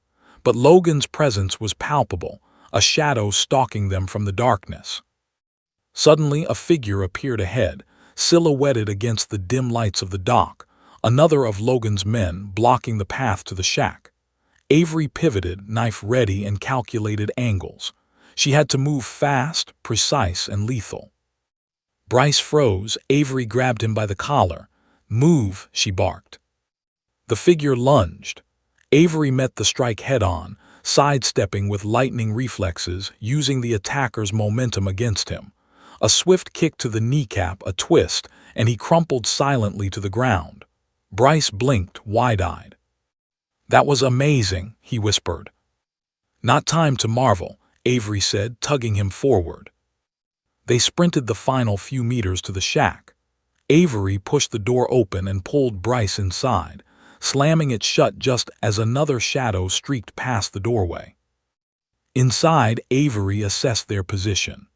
But Logan's presence was palpable, a shadow stalking them from the darkness. Suddenly, a figure appeared ahead, silhouetted against the dim lights of the dock, another of Logan's men blocking the path to the shack. Avery pivoted, knife ready, and calculated angles. She had to move fast, precise, and lethal. Bryce froze. Avery grabbed him by the collar. "Move," she barked. The figure lunged. Avery met the strike head-on, sidestepping with lightning reflexes, using the attacker's momentum against him. A swift kick to the kneecap, a twist, and he crumpled silently to the ground. Bryce blinked, wide-eyed. "That was amazing," he whispered. "Not time to marvel," Avery said, tugging him forward. They sprinted the final few meters to the shack. Avery pushed the door open and pulled Bryce inside, slamming it shut just as another shadow streaked past the doorway. Inside, Avery assessed their position.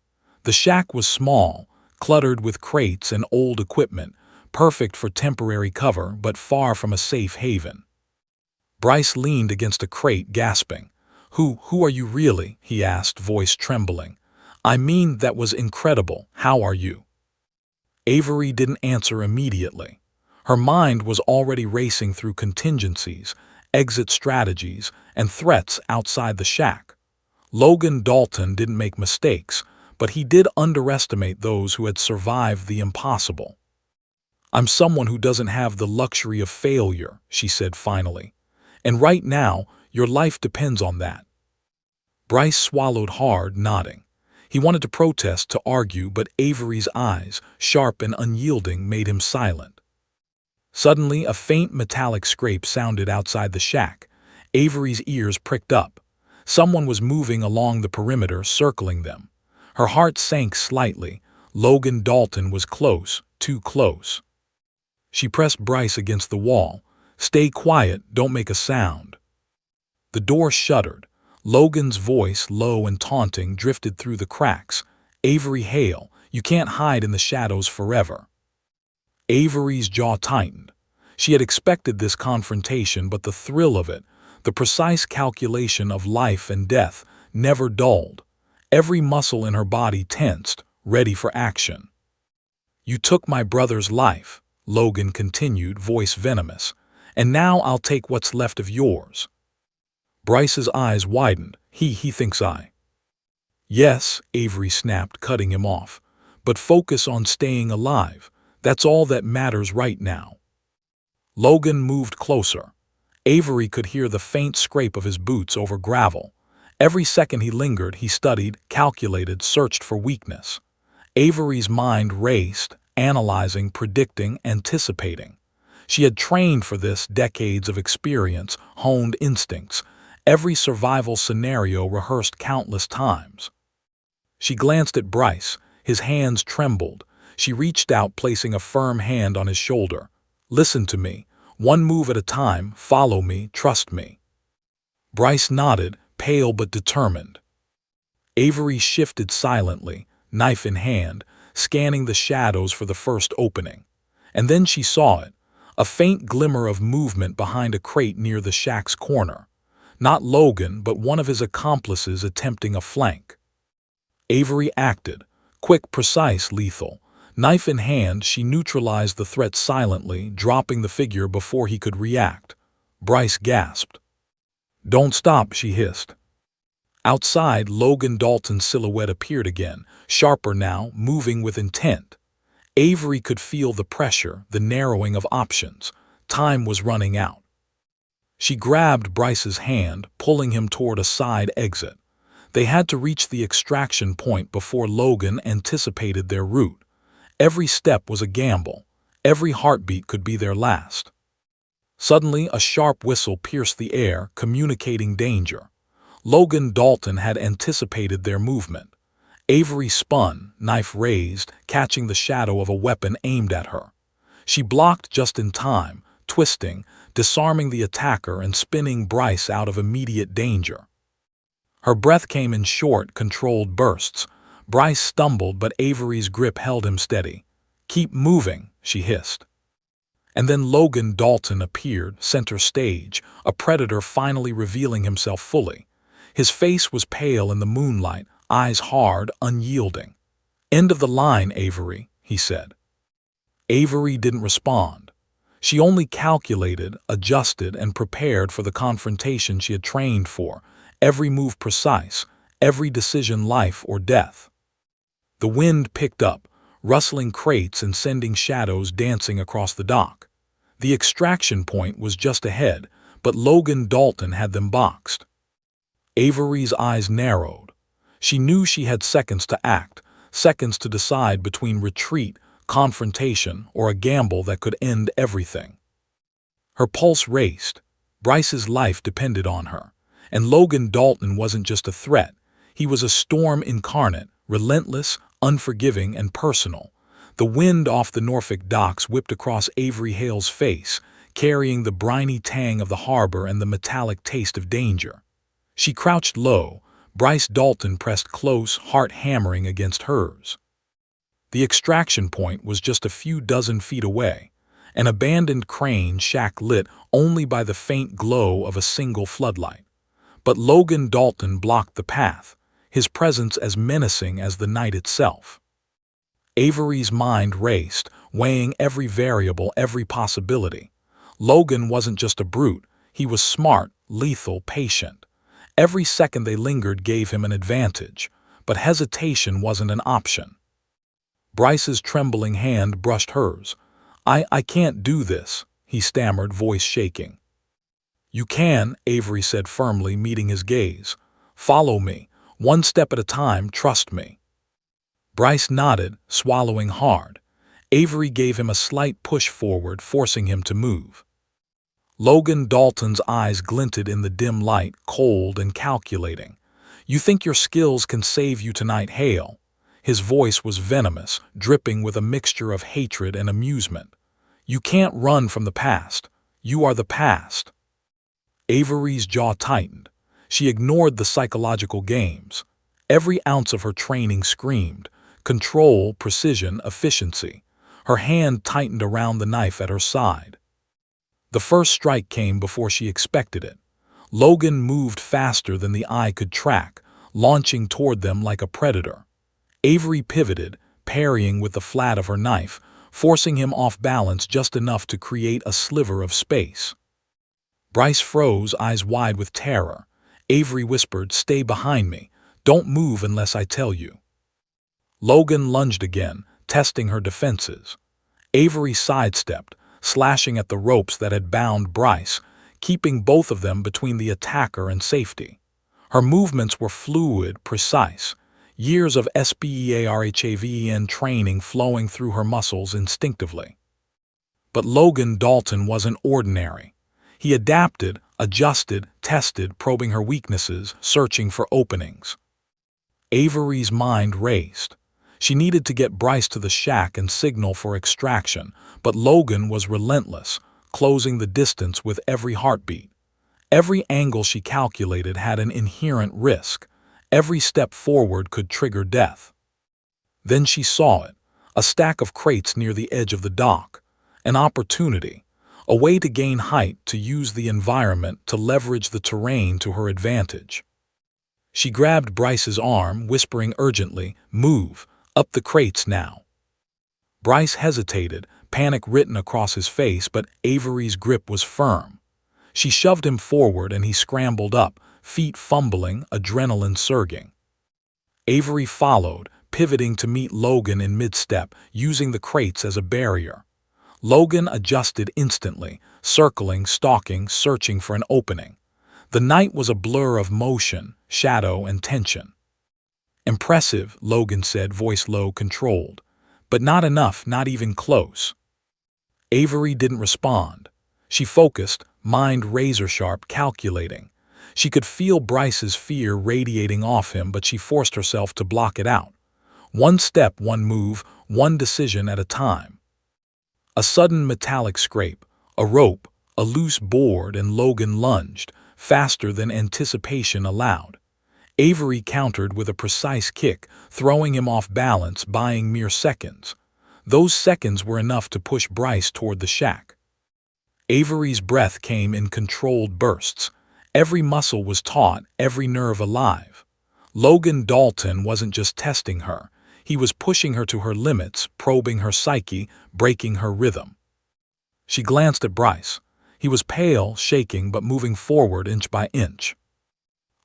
The shack was small, cluttered with crates and old equipment, perfect for temporary cover but far from a safe haven. Bryce leaned against a crate, gasping. Who are you really?" he asked, voice trembling. "I mean, that was incredible. How are you?" Avery didn't answer immediately. Her mind was already racing through contingencies, exit strategies, and threats outside the shack. Logan Dalton didn't make mistakes, but he did underestimate those who had survived the impossible. "I'm someone who doesn't have the luxury of failure," she said finally. "And right now, your life depends on that." Bryce swallowed hard, nodding. He wanted to protest, to argue, but Avery's eyes, sharp and unyielding, made him silent. Suddenly, a faint metallic scrape sounded outside the shack. Avery's ears pricked up. Someone was moving along the perimeter, circling them. Her heart sank slightly. Logan Dalton was close, too close. She pressed Bryce against the wall. "Stay quiet, don't make a sound." The door shuddered. Logan's voice, low and taunting, drifted through the cracks. "Avery Hale, you can't hide in the shadows forever." Avery's jaw tightened. She had expected this confrontation, but the thrill of it, the precise calculation of life and death, never dulled. Every muscle in her body tensed, ready for action. "You took my brother's life," Logan continued, voice venomous, "and now I'll take what's left of yours." Bryce's eyes widened. He thinks I. "Yes," Avery snapped, cutting him off. "But focus on staying alive. That's all that matters right now." Logan moved closer. Avery could hear the faint scrape of his boots over gravel. Every second he lingered, he studied, calculated, searched for weakness. Avery's mind raced, analyzing, predicting, anticipating. She had trained for this, decades of experience, honed instincts, every survival scenario rehearsed countless times. She glanced at Bryce. His hands trembled. She reached out, placing a firm hand on his shoulder. "Listen to me. One move at a time. Follow me. Trust me." Bryce nodded, pale but determined. Avery shifted silently, knife in hand, scanning the shadows for the first opening. And then she saw it, a faint glimmer of movement behind a crate near the shack's corner. Not Logan, but one of his accomplices attempting a flank. Avery acted, quick, precise, lethal. Knife in hand, she neutralized the threat silently, dropping the figure before he could react. Bryce gasped. "Don't stop," she hissed. Outside, Logan Dalton's silhouette appeared again, sharper now, moving with intent. Avery could feel the pressure, the narrowing of options. Time was running out. She grabbed Bryce's hand, pulling him toward a side exit. They had to reach the extraction point before Logan anticipated their route. Every step was a gamble. Every heartbeat could be their last. Suddenly, a sharp whistle pierced the air, communicating danger. Logan Dalton had anticipated their movement. Avery spun, knife raised, catching the shadow of a weapon aimed at her. She blocked just in time, twisting, disarming the attacker and spinning Bryce out of immediate danger. Her breath came in short, controlled bursts. Bryce stumbled, but Avery's grip held him steady. "Keep moving," she hissed. And then Logan Dalton appeared, center stage, a predator finally revealing himself fully. His face was pale in the moonlight, eyes hard, unyielding. "End of the line, Avery," he said. Avery didn't respond. She only calculated, adjusted, and prepared for the confrontation she had trained for, every move precise, every decision life or death. The wind picked up, rustling crates and sending shadows dancing across the dock. The extraction point was just ahead, but Logan Dalton had them boxed. Avery's eyes narrowed. She knew she had seconds to act, seconds to decide between retreat, confrontation, or a gamble that could end everything. Her pulse raced. Bryce's life depended on her. And Logan Dalton wasn't just a threat. He was a storm incarnate, relentless, unforgiving, and personal. The wind off the Norfolk docks whipped across Avery Hale's face, carrying the briny tang of the harbor and the metallic taste of danger. She crouched low. Bryce Dalton pressed close, heart hammering against hers. The extraction point was just a few dozen feet away, an abandoned crane shack lit only by the faint glow of a single floodlight. But Logan Dalton blocked the path, his presence as menacing as the night itself. Avery's mind raced, weighing every variable, every possibility. Logan wasn't just a brute, he was smart, lethal, patient. Every second they lingered gave him an advantage, but hesitation wasn't an option. Bryce's trembling hand brushed hers. I can't do this," he stammered, voice shaking. "You can," Avery said firmly, meeting his gaze. "Follow me. One step at a time, trust me." Bryce nodded, swallowing hard. Avery gave him a slight push forward, forcing him to move. Logan Dalton's eyes glinted in the dim light, cold and calculating. "You think your skills can save you tonight, Hale?" His voice was venomous, dripping with a mixture of hatred and amusement. "You can't run from the past. You are the past." Avery's jaw tightened. She ignored the psychological games. Every ounce of her training screamed control, precision, efficiency. Her hand tightened around the knife at her side. The first strike came before she expected it. Logan moved faster than the eye could track, launching toward them like a predator. Avery pivoted, parrying with the flat of her knife, forcing him off balance just enough to create a sliver of space. Bryce froze, eyes wide with terror. Avery whispered, "Stay behind me. Don't move unless I tell you." Logan lunged again, testing her defenses. Avery sidestepped, slashing at the ropes that had bound Bryce, keeping both of them between the attacker and safety. Her movements were fluid, precise, years of SPEARHAVEN training flowing through her muscles instinctively. But Logan Dalton wasn't ordinary. He adapted, adjusted, tested, probing her weaknesses, searching for openings. Avery's mind raced. She needed to get Bryce to the shack and signal for extraction, but Logan was relentless, closing the distance with every heartbeat. Every angle she calculated had an inherent risk. Every step forward could trigger death. Then she saw it, a stack of crates near the edge of the dock. An opportunity, a way to gain height, to use the environment, to leverage the terrain to her advantage. She grabbed Bryce's arm, whispering urgently, "Move, up the crates now." Bryce hesitated, panic written across his face, but Avery's grip was firm. She shoved him forward and he scrambled up, feet fumbling, adrenaline surging. Avery followed, pivoting to meet Logan in mid-step, using the crates as a barrier. Logan adjusted instantly, circling, stalking, searching for an opening. The night was a blur of motion, shadow, and tension. "Impressive," Logan said, voice low, controlled. "But not enough, not even close." Avery didn't respond. She focused, mind razor-sharp, calculating. She could feel Bryce's fear radiating off him, but she forced herself to block it out. One step, one move, one decision at a time. A sudden metallic scrape, a rope, a loose board, and Logan lunged, faster than anticipation allowed. Avery countered with a precise kick, throwing him off balance, buying mere seconds. Those seconds were enough to push Bryce toward the shack. Avery's breath came in controlled bursts. Every muscle was taut, every nerve alive. Logan Dalton wasn't just testing her. He was pushing her to her limits, probing her psyche, breaking her rhythm. She glanced at Bryce. He was pale, shaking, but moving forward inch by inch.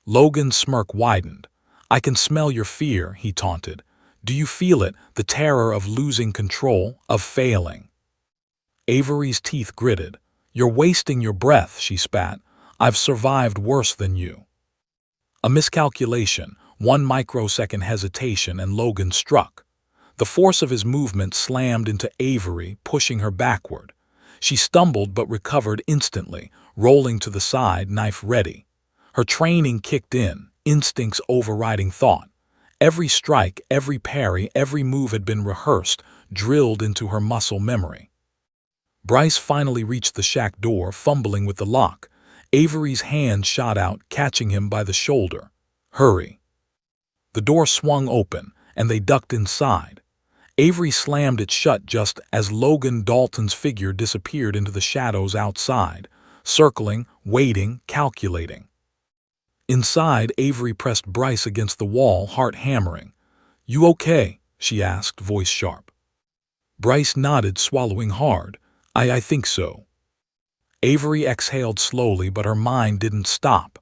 Logan's smirk widened. "I can smell your fear," he taunted. "Do you feel it, the terror of losing control, of failing?" Avery's teeth gritted. "You're wasting your breath," she spat. "I've survived worse than you." A miscalculation, one microsecond hesitation, and Logan struck. The force of his movement slammed into Avery, pushing her backward. She stumbled but recovered instantly, rolling to the side, knife ready. Her training kicked in, instincts overriding thought. Every strike, every parry, every move had been rehearsed, drilled into her muscle memory. Bryce finally reached the shack door, fumbling with the lock. Avery's hand shot out, catching him by the shoulder. "Hurry." The door swung open, and they ducked inside. Avery slammed it shut just as Logan Dalton's figure disappeared into the shadows outside, circling, waiting, calculating. Inside, Avery pressed Bryce against the wall, heart hammering. "You okay?" she asked, voice sharp. Bryce nodded, swallowing hard. I think so." Avery exhaled slowly, but her mind didn't stop.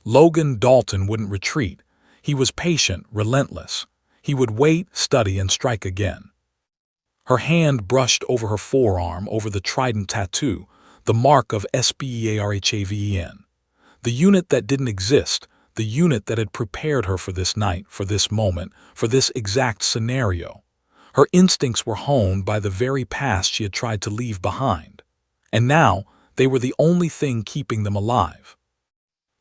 Logan Dalton wouldn't retreat. He was patient, relentless. He would wait, study, and strike again. Her hand brushed over her forearm, over the trident tattoo, the mark of SPEARHAVEN. The unit that didn't exist, the unit that had prepared her for this night, for this moment, for this exact scenario. Her instincts were honed by the very past she had tried to leave behind. And now, they were the only thing keeping them alive.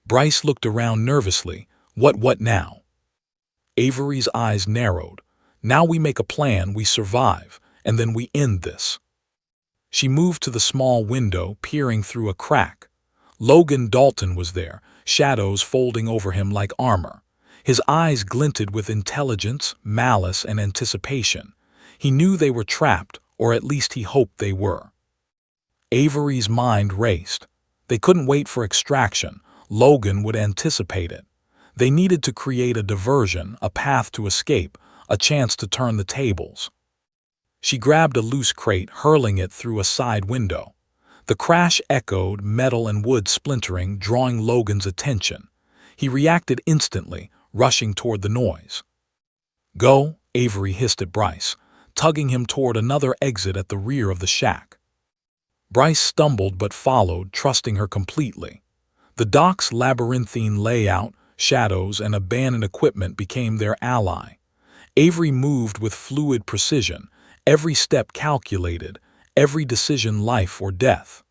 Bryce looked around nervously. What now? Avery's eyes narrowed. "Now we make a plan, we survive, and then we end this." She moved to the small window, peering through a crack. Logan Dalton was there, shadows folding over him like armor. His eyes glinted with intelligence, malice, and anticipation. He knew they were trapped, or at least he hoped they were. Avery's mind raced. They couldn't wait for extraction. Logan would anticipate it. They needed to create a diversion, a path to escape, a chance to turn the tables. She grabbed a loose crate, hurling it through a side window. The crash echoed, metal and wood splintering, drawing Logan's attention. He reacted instantly, rushing toward the noise. "Go," Avery hissed at Bryce, tugging him toward another exit at the rear of the shack. Bryce stumbled but followed, trusting her completely. The dock's labyrinthine layout, shadows, and abandoned equipment became their ally. Avery moved with fluid precision, every step calculated, every decision life or death.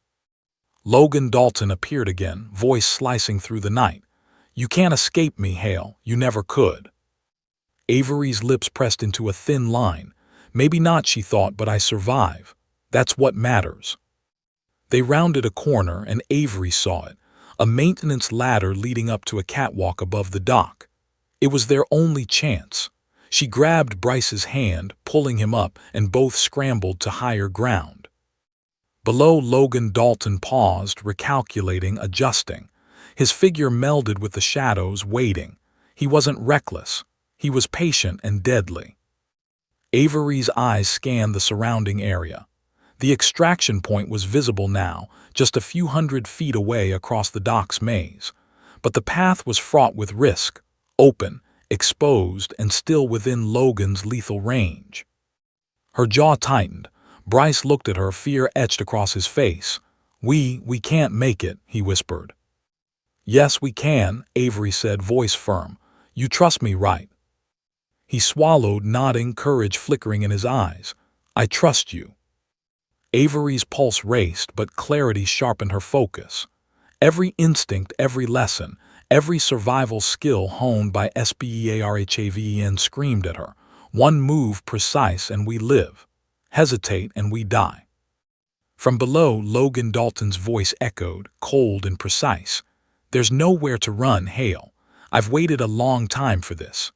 Logan Dalton appeared again, voice slicing through the night. "You can't escape me, Hale. You never could." Avery's lips pressed into a thin line. "Maybe not," she thought, "but I survive. That's what matters." They rounded a corner, and Avery saw it, a maintenance ladder leading up to a catwalk above the dock. It was their only chance. She grabbed Bryce's hand, pulling him up, and both scrambled to higher ground. Below, Logan Dalton paused, recalculating, adjusting. His figure melded with the shadows, waiting. He wasn't reckless. He was patient and deadly. Avery's eyes scanned the surrounding area. The extraction point was visible now, just a few hundred feet away across the dock's maze. But the path was fraught with risk, open, exposed, and still within Logan's lethal range. Her jaw tightened. Bryce looked at her, fear etched across his face. We can't make it," he whispered. "Yes, we can," Avery said, voice firm. "You trust me, right?" He swallowed, nodding, courage flickering in his eyes. "I trust you." Avery's pulse raced, but clarity sharpened her focus. Every instinct, every lesson, every survival skill honed by SPEARHAVEN screamed at her. One move precise and we live. Hesitate and we die. From below, Logan Dalton's voice echoed, cold and precise. There's nowhere to run, Hale. I've waited a long time for this.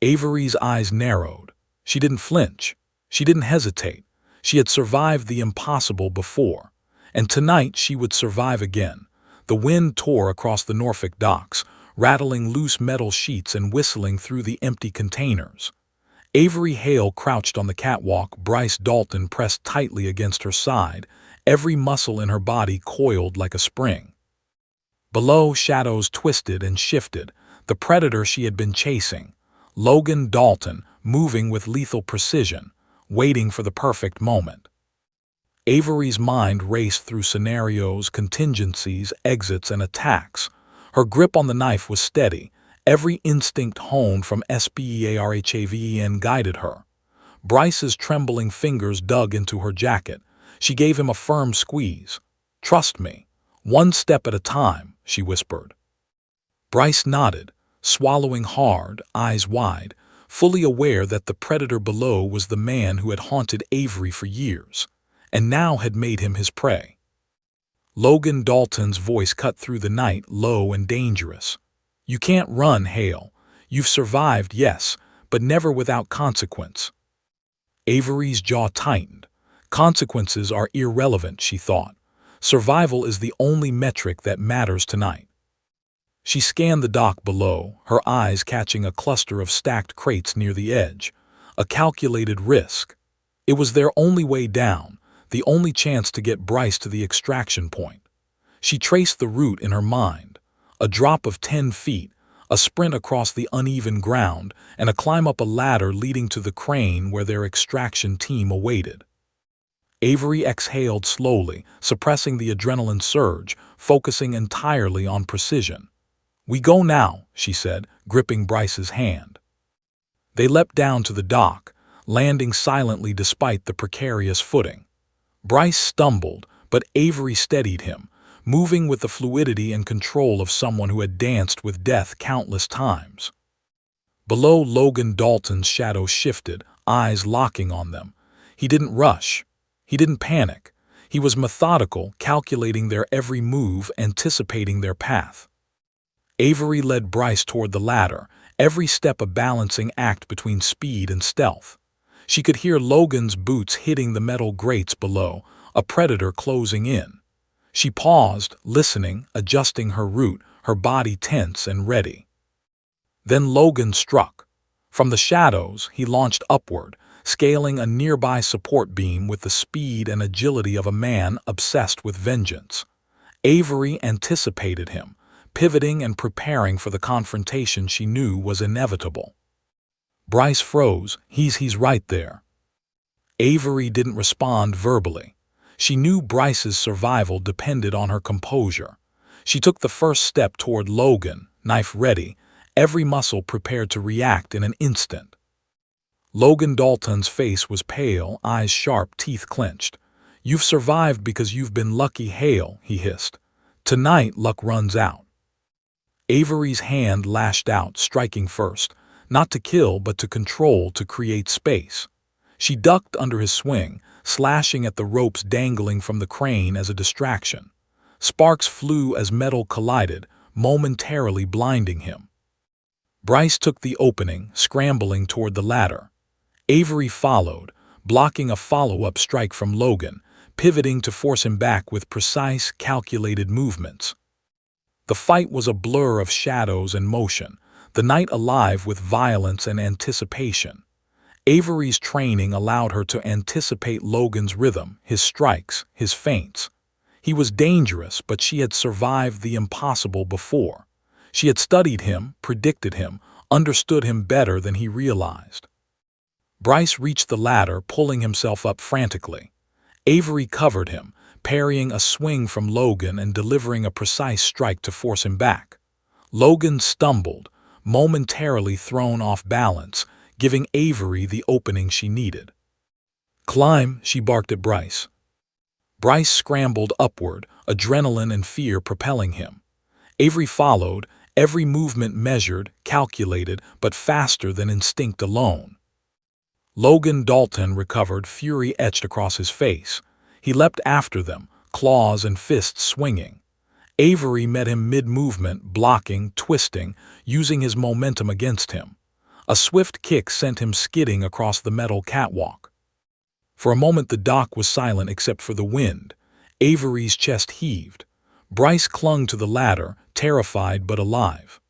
Avery's eyes narrowed. She didn't flinch. She didn't hesitate. She had survived the impossible before. And tonight she would survive again. The wind tore across the Norfolk docks, rattling loose metal sheets and whistling through the empty containers. Avery Hale crouched on the catwalk, Bryce Dalton pressed tightly against her side, every muscle in her body coiled like a spring. Below, shadows twisted and shifted, the predator she had been chasing. Logan Dalton, moving with lethal precision, waiting for the perfect moment. Avery's mind raced through scenarios, contingencies, exits, and attacks. Her grip on the knife was steady. Every instinct honed from SPEARHAVEN guided her. Bryce's trembling fingers dug into her jacket. She gave him a firm squeeze. "Trust me. One step at a time," she whispered. Bryce nodded, swallowing hard, eyes wide, fully aware that the predator below was the man who had haunted Avery for years, and now had made him his prey. Logan Dalton's voice cut through the night, low and dangerous. "You can't run, Hale. You've survived, yes, but never without consequence." Avery's jaw tightened. Consequences are irrelevant, she thought. Survival is the only metric that matters tonight. She scanned the dock below, her eyes catching a cluster of stacked crates near the edge. A calculated risk. It was their only way down, the only chance to get Bryce to the extraction point. She traced the route in her mind. A drop of 10 feet, a sprint across the uneven ground, and a climb up a ladder leading to the crane where their extraction team awaited. Avery exhaled slowly, suppressing the adrenaline surge, focusing entirely on precision. "We go now," she said, gripping Bryce's hand. They leapt down to the dock, landing silently despite the precarious footing. Bryce stumbled, but Avery steadied him, moving with the fluidity and control of someone who had danced with death countless times. Below, Logan Dalton's shadow shifted, eyes locking on them. He didn't rush. He didn't panic. He was methodical, calculating their every move, anticipating their path. Avery led Bryce toward the ladder, every step a balancing act between speed and stealth. She could hear Logan's boots hitting the metal grates below, a predator closing in. She paused, listening, adjusting her route, her body tense and ready. Then Logan struck. From the shadows, he launched upward, scaling a nearby support beam with the speed and agility of a man obsessed with vengeance. Avery anticipated him, pivoting and preparing for the confrontation she knew was inevitable. Bryce froze. He's right there. Avery didn't respond verbally. She knew Bryce's survival depended on her composure. She took the first step toward Logan, knife ready, every muscle prepared to react in an instant. Logan Dalton's face was pale, eyes sharp, teeth clenched. "You've survived because you've been lucky, Hale," he hissed. "Tonight, luck runs out." Avery's hand lashed out, striking first, not to kill but to control, to create space. She ducked under his swing, slashing at the ropes dangling from the crane as a distraction. Sparks flew as metal collided, momentarily blinding him. Bryce took the opening, scrambling toward the ladder. Avery followed, blocking a follow-up strike from Logan, pivoting to force him back with precise, calculated movements. The fight was a blur of shadows and motion, the night alive with violence and anticipation. Avery's training allowed her to anticipate Logan's rhythm, his strikes, his feints. He was dangerous, but she had survived the impossible before. She had studied him, predicted him, understood him better than he realized. Bryce reached the ladder, pulling himself up frantically. Avery covered him, parrying a swing from Logan and delivering a precise strike to force him back. Logan stumbled, momentarily thrown off balance, giving Avery the opening she needed. "Climb," she barked at Bryce. Bryce scrambled upward, adrenaline and fear propelling him. Avery followed, every movement measured, calculated, but faster than instinct alone. Logan Dalton recovered, fury etched across his face. He leapt after them, claws and fists swinging. Avery met him mid-movement, blocking, twisting, using his momentum against him. A swift kick sent him skidding across the metal catwalk. For a moment the dock was silent except for the wind. Avery's chest heaved. Bryce clung to the ladder, terrified but alive.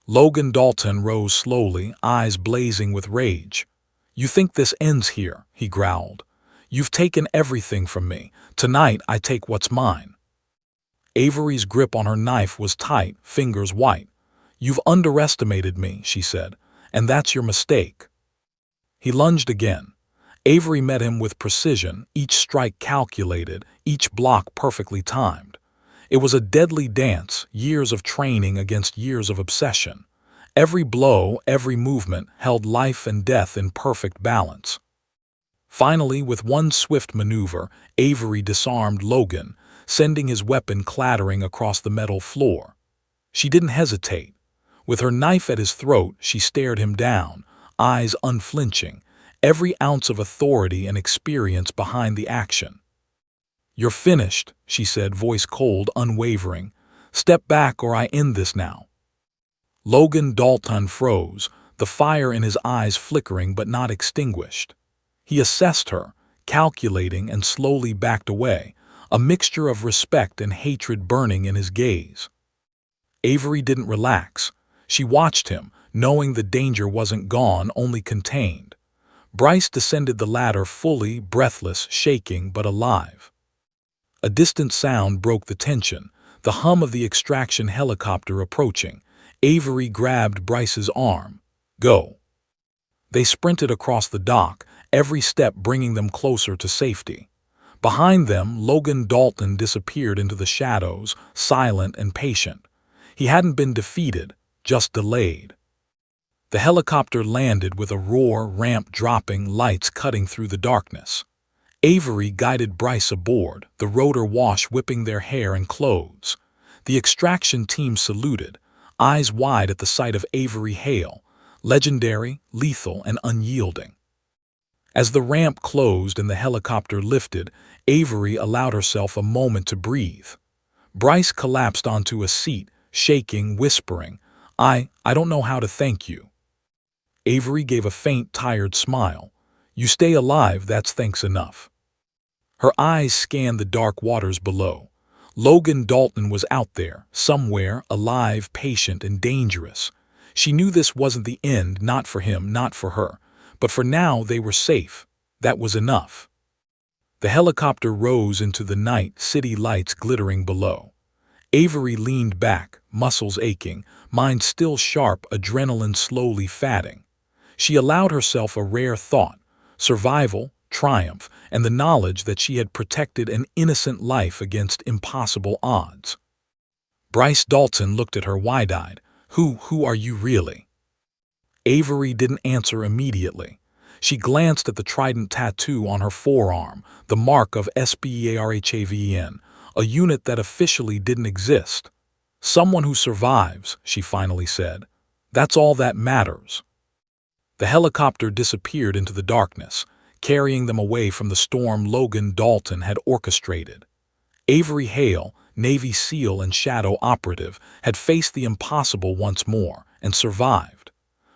Logan Dalton rose slowly, eyes blazing with rage. "You think this ends here?" he growled. "You've taken everything from me. Tonight I take what's mine." Avery's grip on her knife was tight, fingers white. "You've underestimated me," she said, "and that's your mistake." He lunged again. Avery met him with precision, each strike calculated, each block perfectly timed. It was a deadly dance, years of training against years of obsession. Every blow, every movement held life and death in perfect balance. Finally, with one swift maneuver, Avery disarmed Logan, sending his weapon clattering across the metal floor. She didn't hesitate. With her knife at his throat, she stared him down, eyes unflinching, every ounce of authority and experience behind the action. "You're finished," she said, voice cold, unwavering. "Step back or I end this now." Logan Dalton froze, the fire in his eyes flickering but not extinguished. He assessed her, calculating, and slowly backed away, a mixture of respect and hatred burning in his gaze. Avery didn't relax. She watched him, knowing the danger wasn't gone, only contained. Bryce descended the ladder fully, breathless, shaking, but alive. A distant sound broke the tension, the hum of the extraction helicopter approaching. Avery grabbed Bryce's arm. "Go." They sprinted across the dock, every step bringing them closer to safety. Behind them, Logan Dalton disappeared into the shadows, silent and patient. He hadn't been defeated, just delayed. The helicopter landed with a roar, ramp dropping, lights cutting through the darkness. Avery guided Bryce aboard, the rotor wash whipping their hair and clothes. The extraction team saluted, eyes wide at the sight of Avery Hale, legendary, lethal, and unyielding. As the ramp closed and the helicopter lifted, Avery allowed herself a moment to breathe. Bryce collapsed onto a seat, shaking, whispering, I don't know how to thank you." Avery gave a faint, tired smile. "You stay alive, that's thanks enough." Her eyes scanned the dark waters below. Logan Dalton was out there, somewhere, alive, patient, and dangerous. She knew this wasn't the end, not for him, not for her. But for now they were safe. That was enough. The helicopter rose into the night, city lights glittering below. Avery leaned back, muscles aching, mind still sharp, adrenaline slowly fatting. She allowed herself a rare thought, survival, triumph, and the knowledge that she had protected an innocent life against impossible odds. Bryce Dalton looked at her wide-eyed. Who are you really?" Avery didn't answer immediately. She glanced at the trident tattoo on her forearm, the mark of SBEARHAVEN, a unit that officially didn't exist. "Someone who survives," she finally said. "That's all that matters." The helicopter disappeared into the darkness, carrying them away from the storm Logan Dalton had orchestrated. Avery Hale, Navy SEAL and Shadow operative, had faced the impossible once more and survived.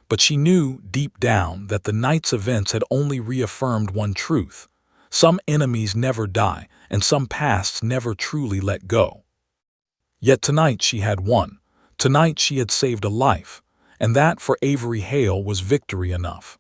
But she knew, deep down, that the night's events had only reaffirmed one truth. Some enemies never die, and some pasts never truly let go. Yet tonight she had won. Tonight she had saved a life. And that, for Avery Hale, was victory enough.